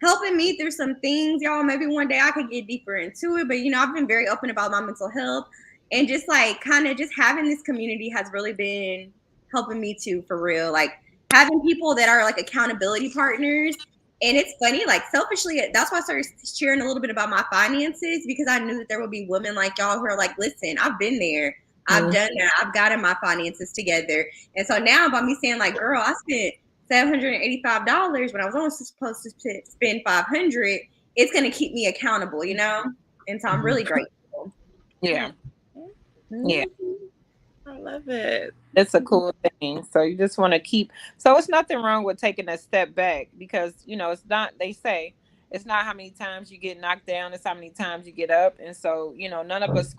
helping me through some things, y'all. Maybe one day I could get deeper into it, but I've been very open about my mental health, and just like kind of just having this community has really been helping me too, for real. Like, having people that are like accountability partners. And it's funny, like, selfishly, that's why I started sharing a little bit about my finances, because I knew that there would be women like y'all who are like, listen, I've been there. I've done that. I've gotten my finances together. And so now, by me saying, like, girl, I spent $785 when I was only supposed to spend $500, it's going to keep me accountable, And so I'm really grateful. Yeah. Yeah. I love it. It's a cool thing. So you just want to keep. So it's nothing wrong with taking a step back, because, it's not, they say, it's not how many times you get knocked down, it's how many times you get up. And so, none of us.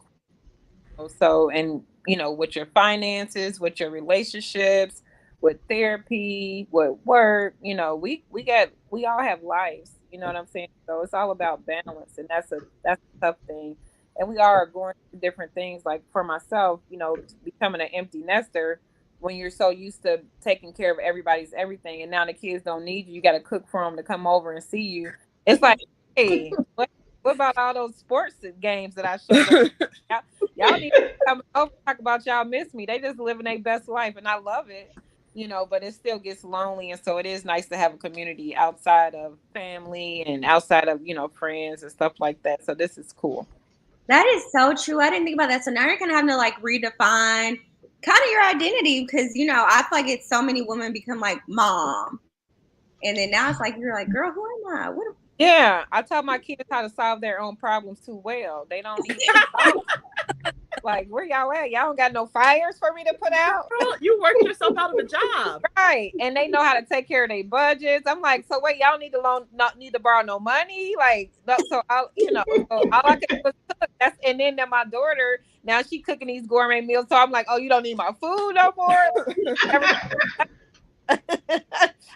So, and, with your finances, with your relationships, with therapy, with work, we all have lives, you know what I'm saying? So it's all about balance, and that's a tough thing. And we are going through different things. Like for myself, becoming an empty nester, when you're so used to taking care of everybody's everything, and now the kids don't need you, you got to cook for them to come over and see you. It's like, hey, what about all those sports games that I showed up? Y'all need to come over, talk about y'all miss me. They just living their best life, and I love it, but it still gets lonely. And so it is nice to have a community outside of family and outside of, friends and stuff like that. So this is cool. That is so true. I didn't think about that. So now you're kind of having to like redefine kind of your identity, because, I feel like it's so many women become like mom. And then now it's like, you're like, girl, who am I? Yeah, I tell my kids how to solve their own problems too well. They don't need to like, where y'all at? Y'all don't got no fires for me to put out? Girl, you worked yourself out of a job. Right. And they know how to take care of their budgets. I'm like, so wait, y'all not need to borrow no money? Like, so all I can do is cook. And then my daughter, now she cooking these gourmet meals. So I'm like, oh, you don't need my food no more?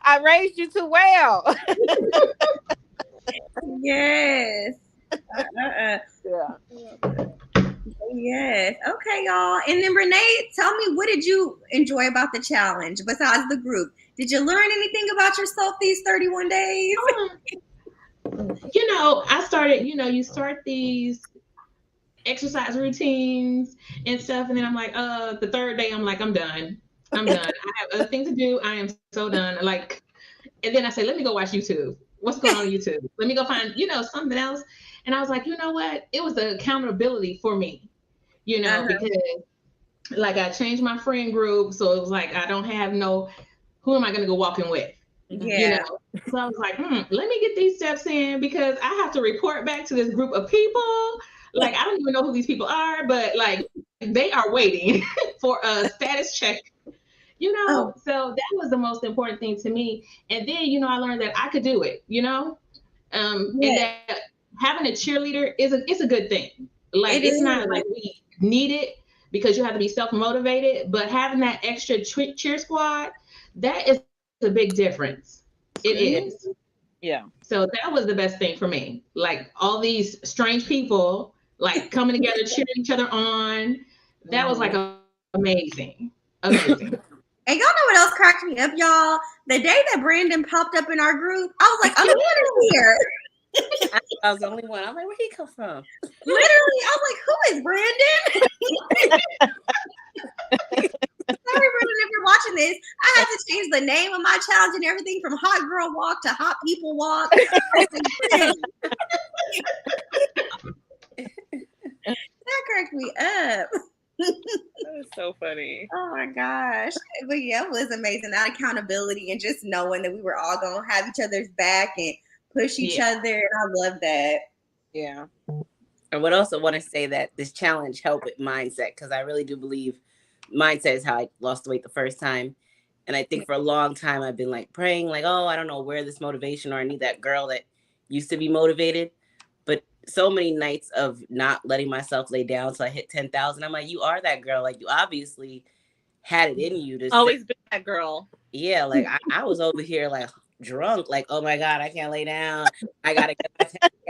I raised you too well. Yes. Yeah. Yes. Okay, y'all. And then Renee, tell me, what did you enjoy about the challenge besides the group? Did you learn anything about yourself these 31 days? I started, you start these exercise routines and stuff, and then I'm like, the third day, I'm like, I'm done. I have other things to do. I am so done. Like, and then I said, let me go watch YouTube. What's going on YouTube? Let me go find, something else. And I was like, you know what? It was the accountability for me, because like I changed my friend group. So it was like, I don't have who am I going to go walking with? Yeah. So I was like, let me get these steps in, because I have to report back to this group of people. Like, I don't even know who these people are, but like, they are waiting for a status check. So that was the most important thing to me. And then, I learned that I could do it, and that having a cheerleader it's a good thing. Like, it's not like we need it, because you have to be self-motivated, but having that extra cheer squad, that is a big difference. It is. Yeah. So that was the best thing for me. Like, all these strange people, like, coming together, cheering each other on. That was like amazing. And y'all know what else cracked me up, y'all? The day that Brandon popped up in our group, I was like, oh, he is here. I was the only one. I'm like, where'd he come from? Literally, I was like, who is Brandon? Sorry, Brandon, if you're watching this, I had to change the name of my challenge and everything from Hot Girl Walk to Hot People Walk. That cracked me up. That is so funny. Oh my gosh. But yeah, it was amazing. That accountability and just knowing that we were all going to have each other's back and push each other. And I love that. Yeah. I would also want to say that this challenge helped with mindset, because I really do believe mindset is how I lost weight the first time. And I think for a long time I've been like praying, like, oh, I don't know where this motivation, or I need that girl that used to be motivated. But so many nights of not letting myself lay down till I hit 10,000, I'm like, you are that girl. Like, you obviously had it in you to Always been that girl. Yeah, like I was over here like drunk, like, oh my God, I can't lay down. I gotta get my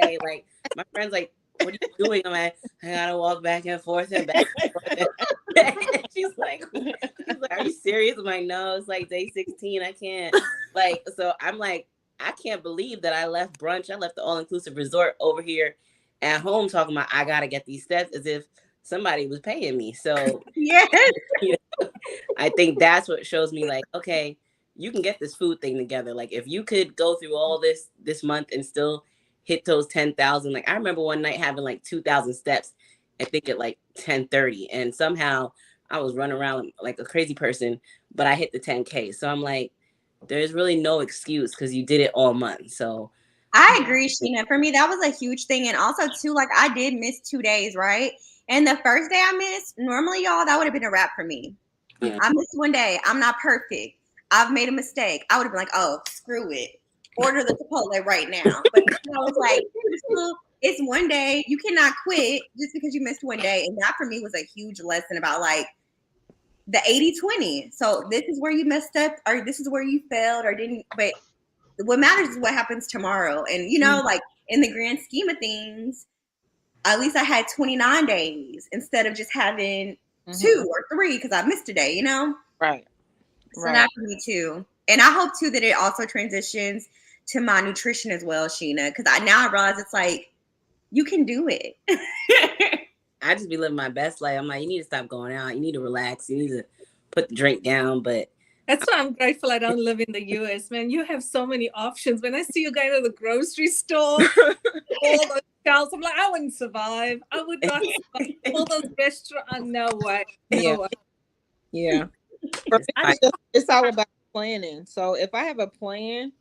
10K. Like, my friend's like, what are you doing? I'm like, I gotta walk back and forth and back and forth. And she's like, are you serious? I'm like, no, it's like day 16. I can't. Like, so I'm like, I can't believe that I left brunch. I left the all-inclusive resort over here at home talking about I gotta get these steps as if somebody was paying me. So Yes. you know, I think that's what shows me, like, okay, you can get this food thing together. Like, if you could go through all this month and still hit those 10,000. Like, I remember one night having like 2,000 steps, I think at like 10:30, and somehow I was running around like a crazy person, but I hit the 10K. So I'm like, there's really no excuse, because you did it all month. So I agree, Sheena. For me, that was a huge thing. And also, too, like I did miss 2 days, right? And the first day I missed, normally, y'all, that would have been a wrap for me. Yeah. I missed one day. I'm not perfect. I've made a mistake. I would have been like, oh, screw it. Order the Chipotle right now. But I was like, it's one day. You cannot quit just because you missed one day. And that for me was a huge lesson about like the 80-20. So this is where you messed up, or this is where you failed or didn't. But what matters is what happens tomorrow. And, you know, like in the grand scheme of things, at least I had 29 days instead of just having 2 or 3 because I missed a day, you know? Right. So that for me too. And I hope too that it also transitions to my nutrition as well, Sheena, because I realize it's like, you can do it. I just be living my best life. I'm like, you need to stop going out. You need to relax. You need to put the drink down. But that's why I'm grateful I don't live in the US, man. You have so many options. When I see you going to the grocery store, all those shelves, I'm like, I wouldn't survive. I would not survive. All those restaurants, no way. No way. Yeah. It's all about planning. So if I have a plan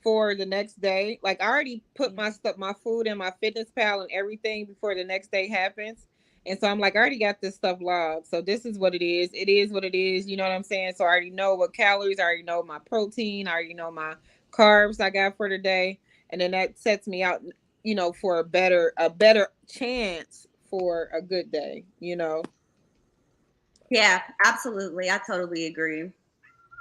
for the next day, like I already put my stuff, my food in my fitness pal and everything before the next day happens. And so I'm like, I already got this stuff logged. So this is what it is. It is what it is. You know what I'm saying? So I already know what calories, I already know my protein, I already know my carbs I got for the day. And then that sets me out, you know, for a better chance for a good day, you know? Yeah, absolutely. I totally agree.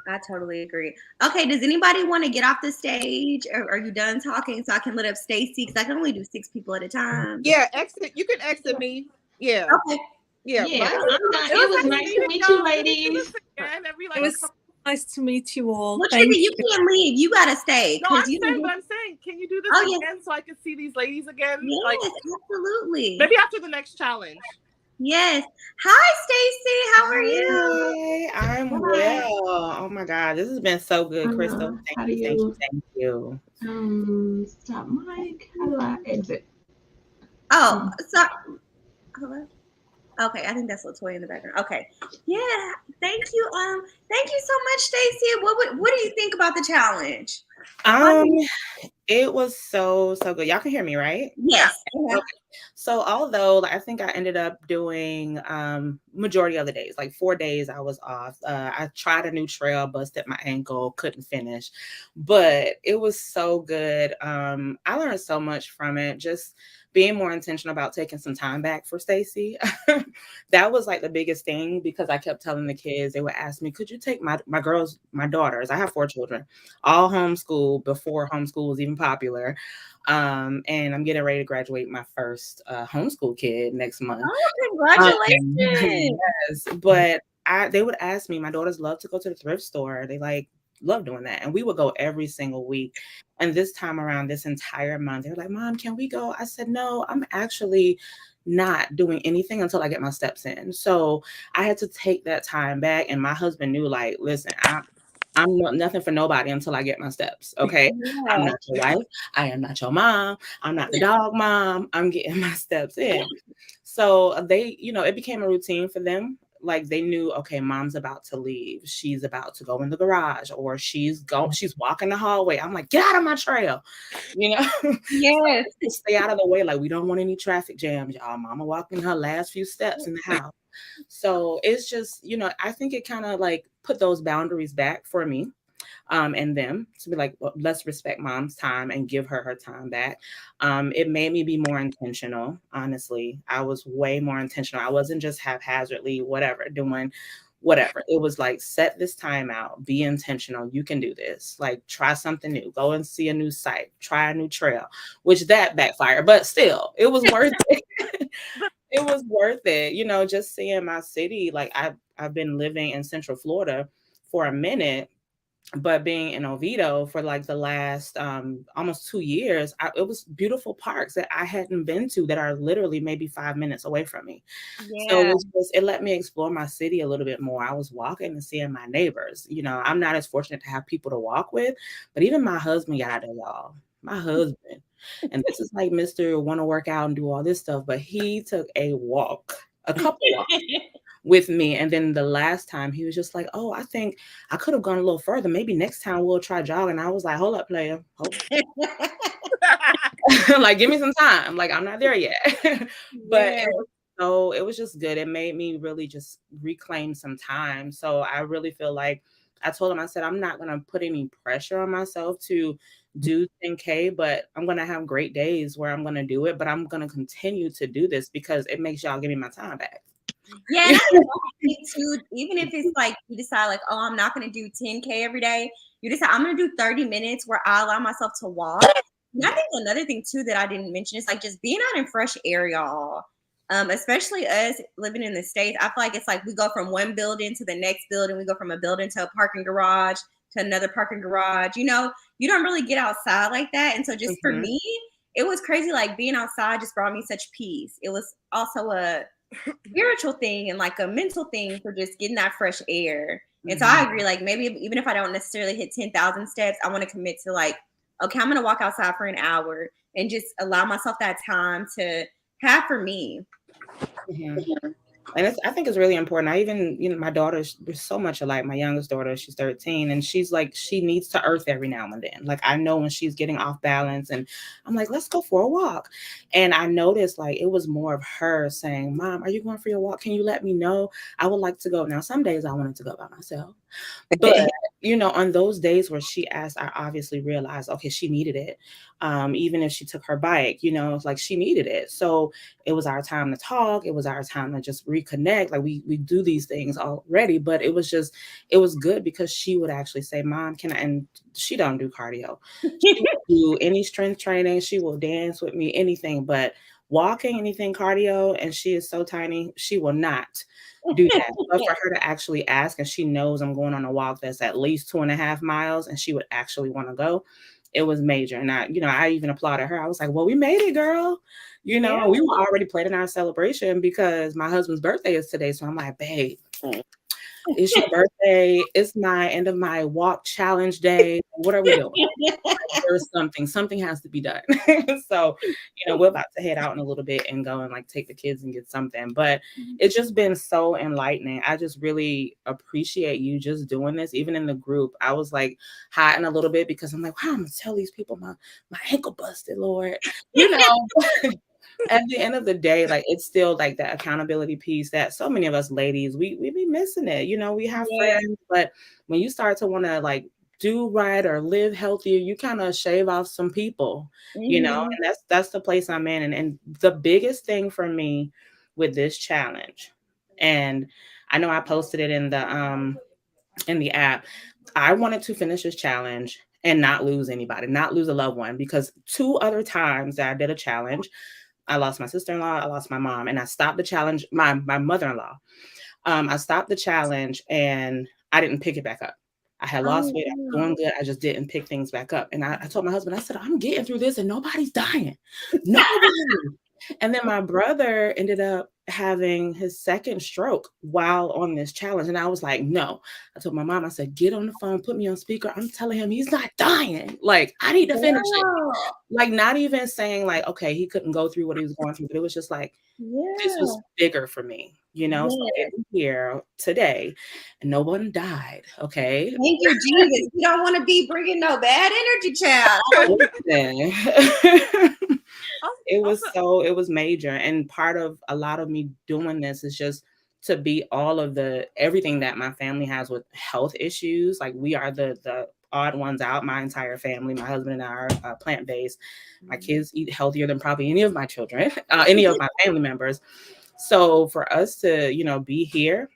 Okay, does anybody want to get off the stage? Or are you done talking so I can let up Stacy? Because I can only do 6 people at a time. Yeah, exit. You can exit me. Yeah. Okay. Yeah. I'm done. It was nice to meet you, ladies. It was so nice to meet you all. Well, Trinity, you can't leave. You gotta stay. No, I'm saying, can you do this again so I can see these ladies again? Yes, like, absolutely. Maybe after the next challenge. Yes. Hi, Stacy. How are you? Hey, I'm well. Oh my God, this has been so good, Crystal. Thank you. Stop mic. How do I exit? Oh, sorry. Hello. Okay, I think that's Latoya in the background. Okay. Yeah. Thank you. Thank you so much, Stacy. What do you think about the challenge? It was so good. Y'all can hear me, right? Yes. Okay. So although I think I ended up doing majority of the days, like 4 days I was off. I tried a new trail, busted my ankle, couldn't finish, but it was so good. I learned so much from it. Just being more intentional about taking some time back for Stacy. That was like the biggest thing, because I kept telling the kids, they would ask me, could you take my daughters? I have 4 children, all homeschooled before homeschool was even popular. And I'm getting ready to graduate my first homeschool kid next month. Oh, congratulations. Yes, but they would ask me, my daughters love to go to the thrift store. They like love doing that. And we would go every single week. And this time around, this entire month, they're like, Mom, can we go? I said, no, I'm actually not doing anything until I get my steps in. So I had to take that time back. And my husband knew, like, listen, I'm not nothing for nobody until I get my steps. Okay. I'm Yeah. not your wife. I am not your mom. I'm not the dog mom. I'm getting my steps in. So they, it became a routine for them. Like they knew, okay, mom's about to leave. She's about to go in the garage, or she's walking the hallway. I'm like, get out of my trail, So Yes. stay out of the way. Like we don't want any traffic jams, y'all. Mama walking her last few steps in the house. So it's just, I think it kind of like put those boundaries back for me. And them to be like, well, let's respect mom's time and give her time back. It made me be more intentional. Honestly, I was way more intentional. I wasn't just haphazardly, doing whatever. It was like, set this time out, be intentional. You can do this. Like, try something new, go and see a new site, try a new trail, which that backfired, but still, it was worth it. It was worth it. Just seeing my city. Like, I've been living in Central Florida for a minute, but being in Oviedo for like the last almost 2 years, it was beautiful parks that I hadn't been to that are literally maybe 5 minutes away from me. So it let me explore my city a little bit more. I was walking and seeing my neighbors. I'm not as fortunate to have people to walk with, but even my husband got out there, y'all. My husband. And this is like Mr. Want to work out and do all this stuff, but he took a couple walks with me. And then the last time he was just like, oh, I think I could have gone a little further. Maybe next time we'll try jogging. I was like, hold up, player. Like, give me some time. Like, I'm not there yet. But it was just good. It made me really just reclaim some time. So I really feel like I told him, I said, I'm not going to put any pressure on myself to do 10K, but I'm going to have great days where I'm going to do it. But I'm going to continue to do this because it makes y'all give me my time back. Yeah, and I think too, even if it's like you decide like, oh, I'm not going to do 10K every day, you decide I'm going to do 30 minutes where I allow myself to walk. And I think another thing too that I didn't mention is like just being out in fresh air, y'all. Especially us living in the States, I feel like it's like we go from one building to the next building. We go from a building to a parking garage to another parking garage. You don't really get outside like that. And so just for me, it was crazy. Like being outside just brought me such peace. It was also a spiritual thing and like a mental thing for just getting that fresh air. And so I agree, like maybe even if I don't necessarily hit 10,000 steps, I want to commit to like, okay, I'm going to walk outside for an hour and just allow myself that time to have for me. And I think it's really important. I even, my daughter's so much alike. My youngest daughter, she's 13, and she's like, she needs to earth every now and then. Like, I know when she's getting off balance, and I'm like, let's go for a walk. And I noticed like it was more of her saying, Mom, are you going for your walk? Can you let me know? I would like to go. Now, some days I wanted to go by myself. But, on those days where she asked, I obviously realized, okay, she needed it. Even if she took her bike, it's like she needed it. So it was our time to talk. It was our time to just reconnect. Like we do these things already, but it was good because she would actually say, Mom, can I? And she don't do cardio. She will do any strength training. She will dance with me, anything, but walking, anything cardio. And she is so tiny, she will not do that. But for her to actually ask, and she knows I'm going on a walk that's at least 2.5 miles, and she would actually want to go. It was major. And I even applauded her. I was like, well, we made it, girl. We were already planning our celebration because my husband's birthday is today. So I'm like, babe, it's your birthday. It's my end of my walk challenge day. What are we doing? There's something has to be done. So, we're about to head out in a little bit and go and like take the kids and get something. But it's just been so enlightening. I just really appreciate you just doing this. Even in the group, I was like hiding a little bit because I'm like, wow, I'm gonna tell these people my ankle busted, Lord. At the end of the day, like it's still like that accountability piece that so many of us ladies, we be missing it. We have friends, but when you start to want to like do right or live healthier, you kind of shave off some people, and that's the place I'm in. And the biggest thing for me with this challenge, and I know I posted it in the app, I wanted to finish this challenge and not lose anybody, not lose a loved one, because 2 other times that I did a challenge, I lost my sister-in-law, I lost my mom, and I stopped the challenge, my mother-in-law. I stopped the challenge and I didn't pick it back up. I had lost weight. I was doing good. I just didn't pick things back up. And I told my husband, I said, I'm getting through this and nobody's dying. Nobody. And then my brother ended up having his second stroke while on this challenge. And I was like, no. I told my mom, I said, get on the phone, put me on speaker. I'm telling him he's not dying. Like, I need to finish it. Like, not even saying like, okay, he couldn't go through what he was going through, but it was just like, this was bigger for me, you know? So I'm here today and no one died. Okay. Thank you, Jesus. You don't want to be bringing no bad energy, child. It was major. And part of a lot of me doing this is just to be all of everything that my family has with health issues. Like, we are the odd ones out. My entire family, my husband and I are plant-based. My kids eat healthier than probably any of my children, any of my family members. So for us to, you know, be here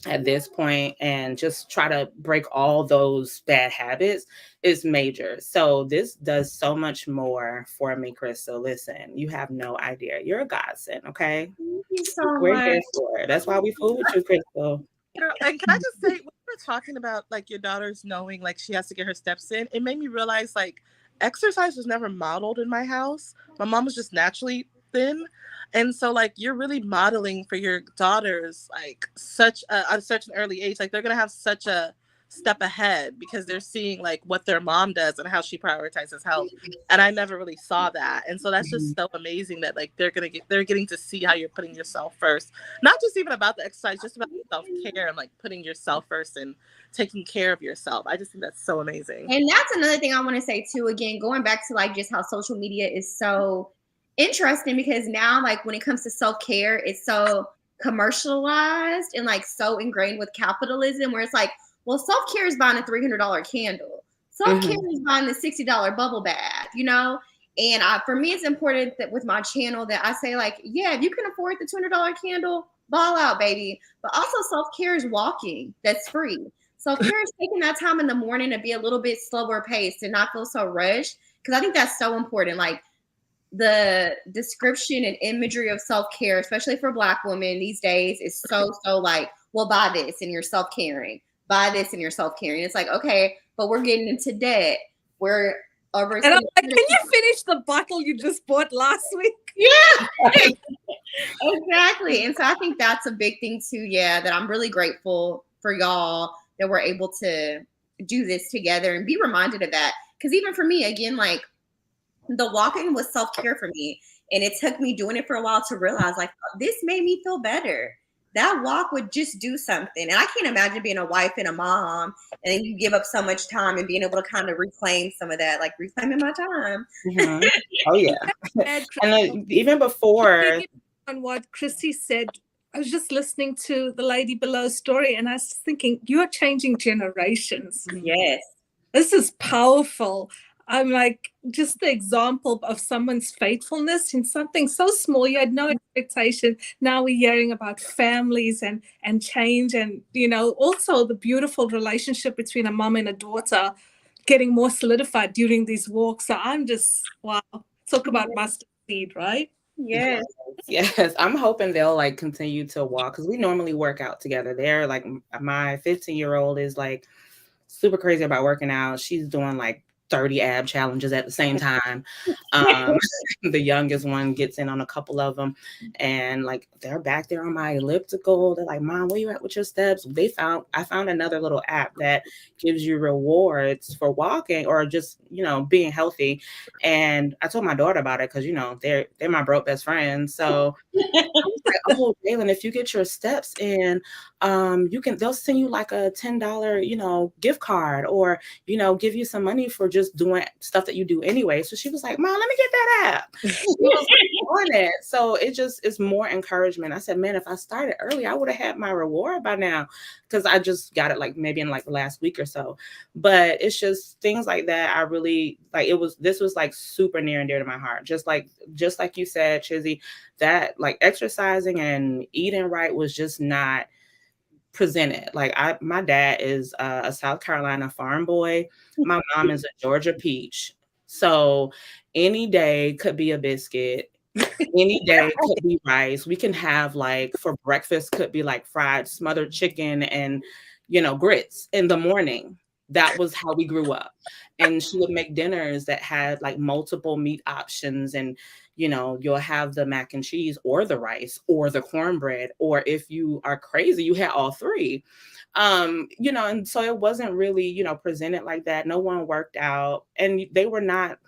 at this point and just try to break all those bad habits is major. So this does so much more for me, Crystal. Listen, you have no idea. You're a godsend, okay? Thank you so We're much. here for it. That's why we fool with you, Crystal. Girl, and can I just say, when we were talking about like your daughter's knowing like she has to get her steps in, it made me realize like exercise was never modeled in my house. My mom was just naturally thin. And so like you're really modeling for your daughters like such at such an early age. Like they're gonna have such a step ahead because they're seeing like what their mom does and how she prioritizes health. And I never really saw that. And so that's just so amazing that like they're getting to see how you're putting yourself first. Not just even about the exercise, just about self-care and like putting yourself first and taking care of yourself. I just think that's so amazing. And that's another thing I want to say too, again, going back to like just how social media is so interesting, because now like when it comes to self-care, it's so commercialized and like so ingrained with capitalism, where it's like, well, self-care is buying a $300 candle. Self-care is buying the $60 bubble bath, you know? And for me, it's important that with my channel that I say like, yeah, if you can afford the $200 candle, ball out, baby. But also self-care is walking. That's free. Self-care is taking that time in the morning to be a little bit slower paced and not feel so rushed. Because I think that's so important. Like, the description and imagery of self-care, especially for Black women these days, is so like, well, buy this and you're self-caring. Buy this and you're self-caring. It's like, okay, but we're getting into debt. We're over. And I'm like, can you finish the bottle you just bought last week? Yeah, exactly. And so I think that's a big thing too. Yeah, that I'm really grateful for y'all that we're able to do this together and be reminded of that. Because even for me, again, like, the walking was self-care for me. And it took me doing it for a while to realize like, this made me feel better. That walk would just do something. And I can't imagine being a wife and a mom and then you give up so much time and being able to kind of reclaim some of that, like reclaiming my time. Mm-hmm. Oh yeah. And even before on what Chrissy said, I was just listening to the lady below's story and I was thinking, you're changing generations. Yes. This is powerful. I'm like, just the example of someone's faithfulness in something so small. You had no expectation. Now we're hearing about families and change, and, you know, also the beautiful relationship between a mom and a daughter getting more solidified during these walks. So I'm just, wow, talk about mustard seed, right? Yes. Yes, I'm hoping they'll like continue to walk, because we normally work out together. They're like, my 15-year-old is like super crazy about working out. She's doing like 30 ab challenges at the same time. The youngest one gets in on a couple of them, and like they're back there on my elliptical. They're like, Mom, where you at with your steps? I found another little app that gives you rewards for walking or just, you know, being healthy. And I told my daughter about it because, you know, they're my broke best friends. So I was like, oh, Jalen, if you get your steps in, they'll send you like a $10, you know, gift card, or, you know, give you some money for just doing stuff that you do anyway. So she was like, Mom, let me get that app. She was on it. So it just is more encouragement. I said, man, if I started early, I would have had my reward by now, because I just got it like maybe in like the last week or so. But it's just things like that. I really like this was like super near and dear to my heart. Just like you said, Chizzy, that like exercising and eating right was just not presented. Like my dad is a South Carolina farm boy. My mom is a Georgia peach. So any day could be a biscuit. Any day could be rice. We can have like for breakfast could be like fried smothered chicken and grits in the morning. That was how we grew up. And she would make dinners that had like multiple meat options, and you'll have the mac and cheese or the rice or the cornbread, or if you are crazy, you had all three. And so it wasn't really, presented like that. No one worked out, and they were not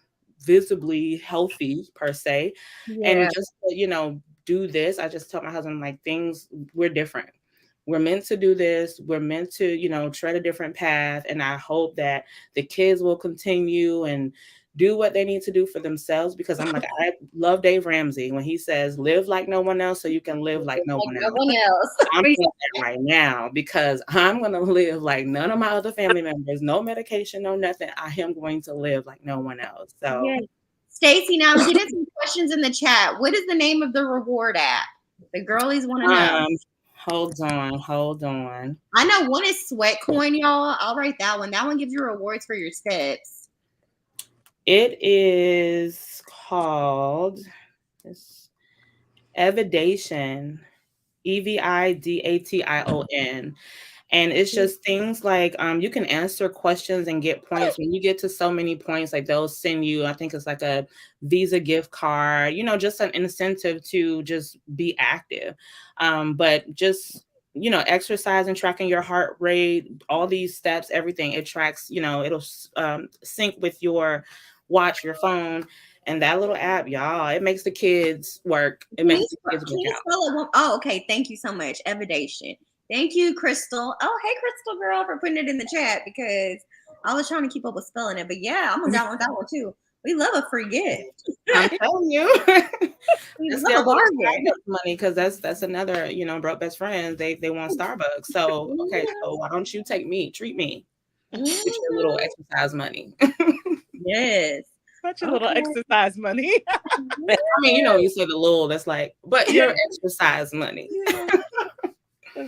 visibly healthy per se. Yeah. And just to, do this, I just told my husband, like, we're different. We're meant to do this. We're meant to, tread a different path. And I hope that the kids will continue and do what they need to do for themselves, because I'm like, I love Dave Ramsey when he says, live like no one else so you can live like no one else. I'm doing that right now, because I'm going to live like none of my other family members, no medication, no nothing. I am going to live like no one else. So, yeah. Stacey, now I'm getting some questions in the chat. What is the name of the reward app? The girlies want to know. Hold on. I know one is Sweatcoin, y'all. I'll write that one. That one gives you rewards for your steps. It is called Evidation, Evidation. And it's just things like you can answer questions and get points. When you get to so many points, like they'll send you, I think it's like a Visa gift card, just an incentive to just be active. But just, exercising, tracking your heart rate, all these steps, everything, it tracks, it'll sync with your watch, your phone. And that little app, y'all, it makes the kids work. It makes the kids work out. Oh, okay. Thank you so much. Evidation. Thank you, Crystal. Oh, hey, Crystal girl, for putting it in the chat, because I was trying to keep up with spelling it. But yeah, I'm gonna download that one too. We love a free gift. I'm telling you. We love a bargain. Money, because that's another, broke best friends. They want Starbucks. So okay, so why don't you treat me with your little exercise money? Yes. Such a little exercise money. I mean, you say the little, that's like, but your exercise money.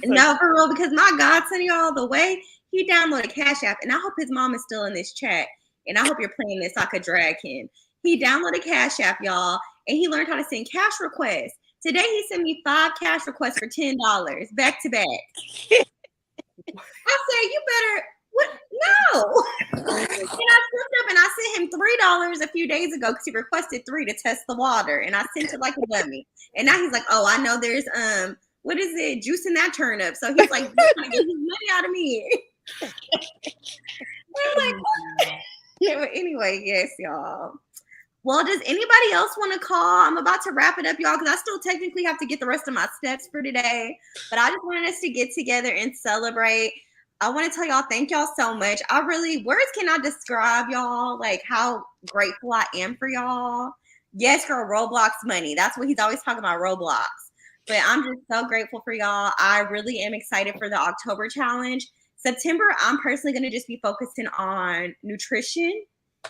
No, for real, because my godson, y'all, the way he downloaded Cash App, and I hope his mom is still in this chat, and I hope you're playing this so I could drag him. He downloaded Cash App, y'all, and he learned how to send cash requests. Today, he sent me 5 cash requests for $10 back to back. I said, you better, what? No. And I flipped up and I sent him $3 a few days ago because he requested 3 to test the water, and I sent it like a dummy. And now he's like, oh, I know there's what is it? Juice in that turnip. So he's like, you're trying to get his money out of me. I'm like, anyway, yes, y'all. Well, does anybody else want to call? I'm about to wrap it up, y'all, because I still technically have to get the rest of my steps for today. But I just wanted us to get together and celebrate. I want to tell y'all, thank y'all so much. Words cannot describe, y'all, like how grateful I am for y'all. Yes, girl, Roblox money. That's what he's always talking about, Roblox. But I'm just so grateful for y'all. I really am excited for the October challenge. September, I'm personally going to just be focusing on nutrition,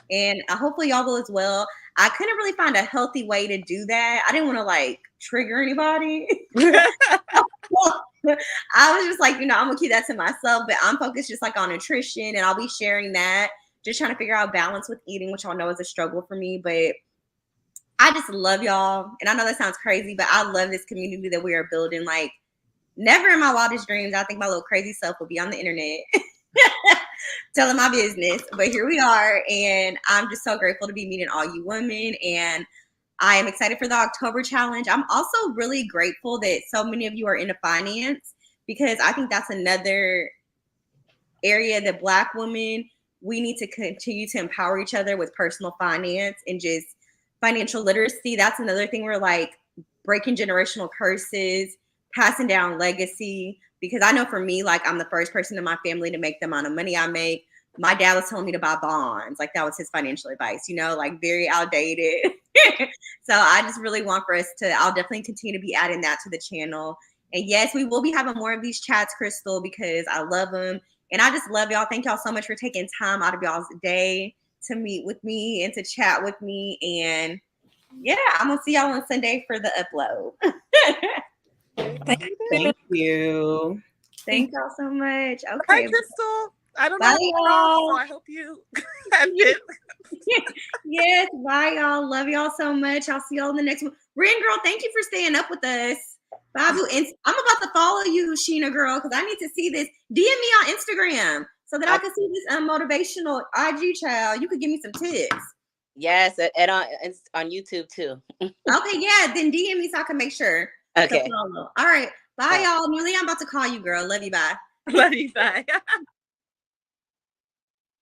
and hopefully y'all will as well. I couldn't really find a healthy way to do that. I didn't want to like trigger anybody. I was just like, I'm going to keep that to myself, but I'm focused just like on nutrition, and I'll be sharing that, just trying to figure out balance with eating, which y'all know is a struggle for me. But I just love y'all. And I know that sounds crazy, but I love this community that we are building. Like, never in my wildest dreams, I think my little crazy self will be on the internet telling my business. But here we are. And I'm just so grateful to be meeting all you women. And I am excited for the October challenge. I'm also really grateful that so many of you are into finance, because I think that's another area that Black women, we need to continue to empower each other with personal finance and just financial literacy. That's another thing. We're like breaking generational curses, passing down legacy. Because I know for me, like, I'm the first person in my family to make the amount of money I make. My dad was telling me to buy bonds. Like, that was his financial advice, like very outdated. So I just really want for us to, I'll definitely continue to be adding that to the channel. And yes, we will be having more of these chats, Crystal, because I love them. And I just love y'all. Thank y'all so much for taking time out of y'all's day to meet with me and to chat with me. And yeah, I'm going to see y'all on Sunday for the upload. Thank you. Thank y'all so much. Okay. Hi, Crystal. I don't Bye, know what's wrong, so y'all. I hope you have it. Bye, So I y'all. have it. Yes, bye, y'all. Love y'all so much. I'll see y'all in the next one. Ren girl, thank you for staying up with us. Babu, and I'm about to follow you, Sheena girl, because I need to see this. DM me on Instagram so that I can see this motivational IG child. You could give me some tips. Yes, and on YouTube too. Okay, yeah, then DM me so I can make sure to Okay. follow. All right, bye, y'all. Amelia, I'm about to call you, girl. Love you, bye. Love you. Bye.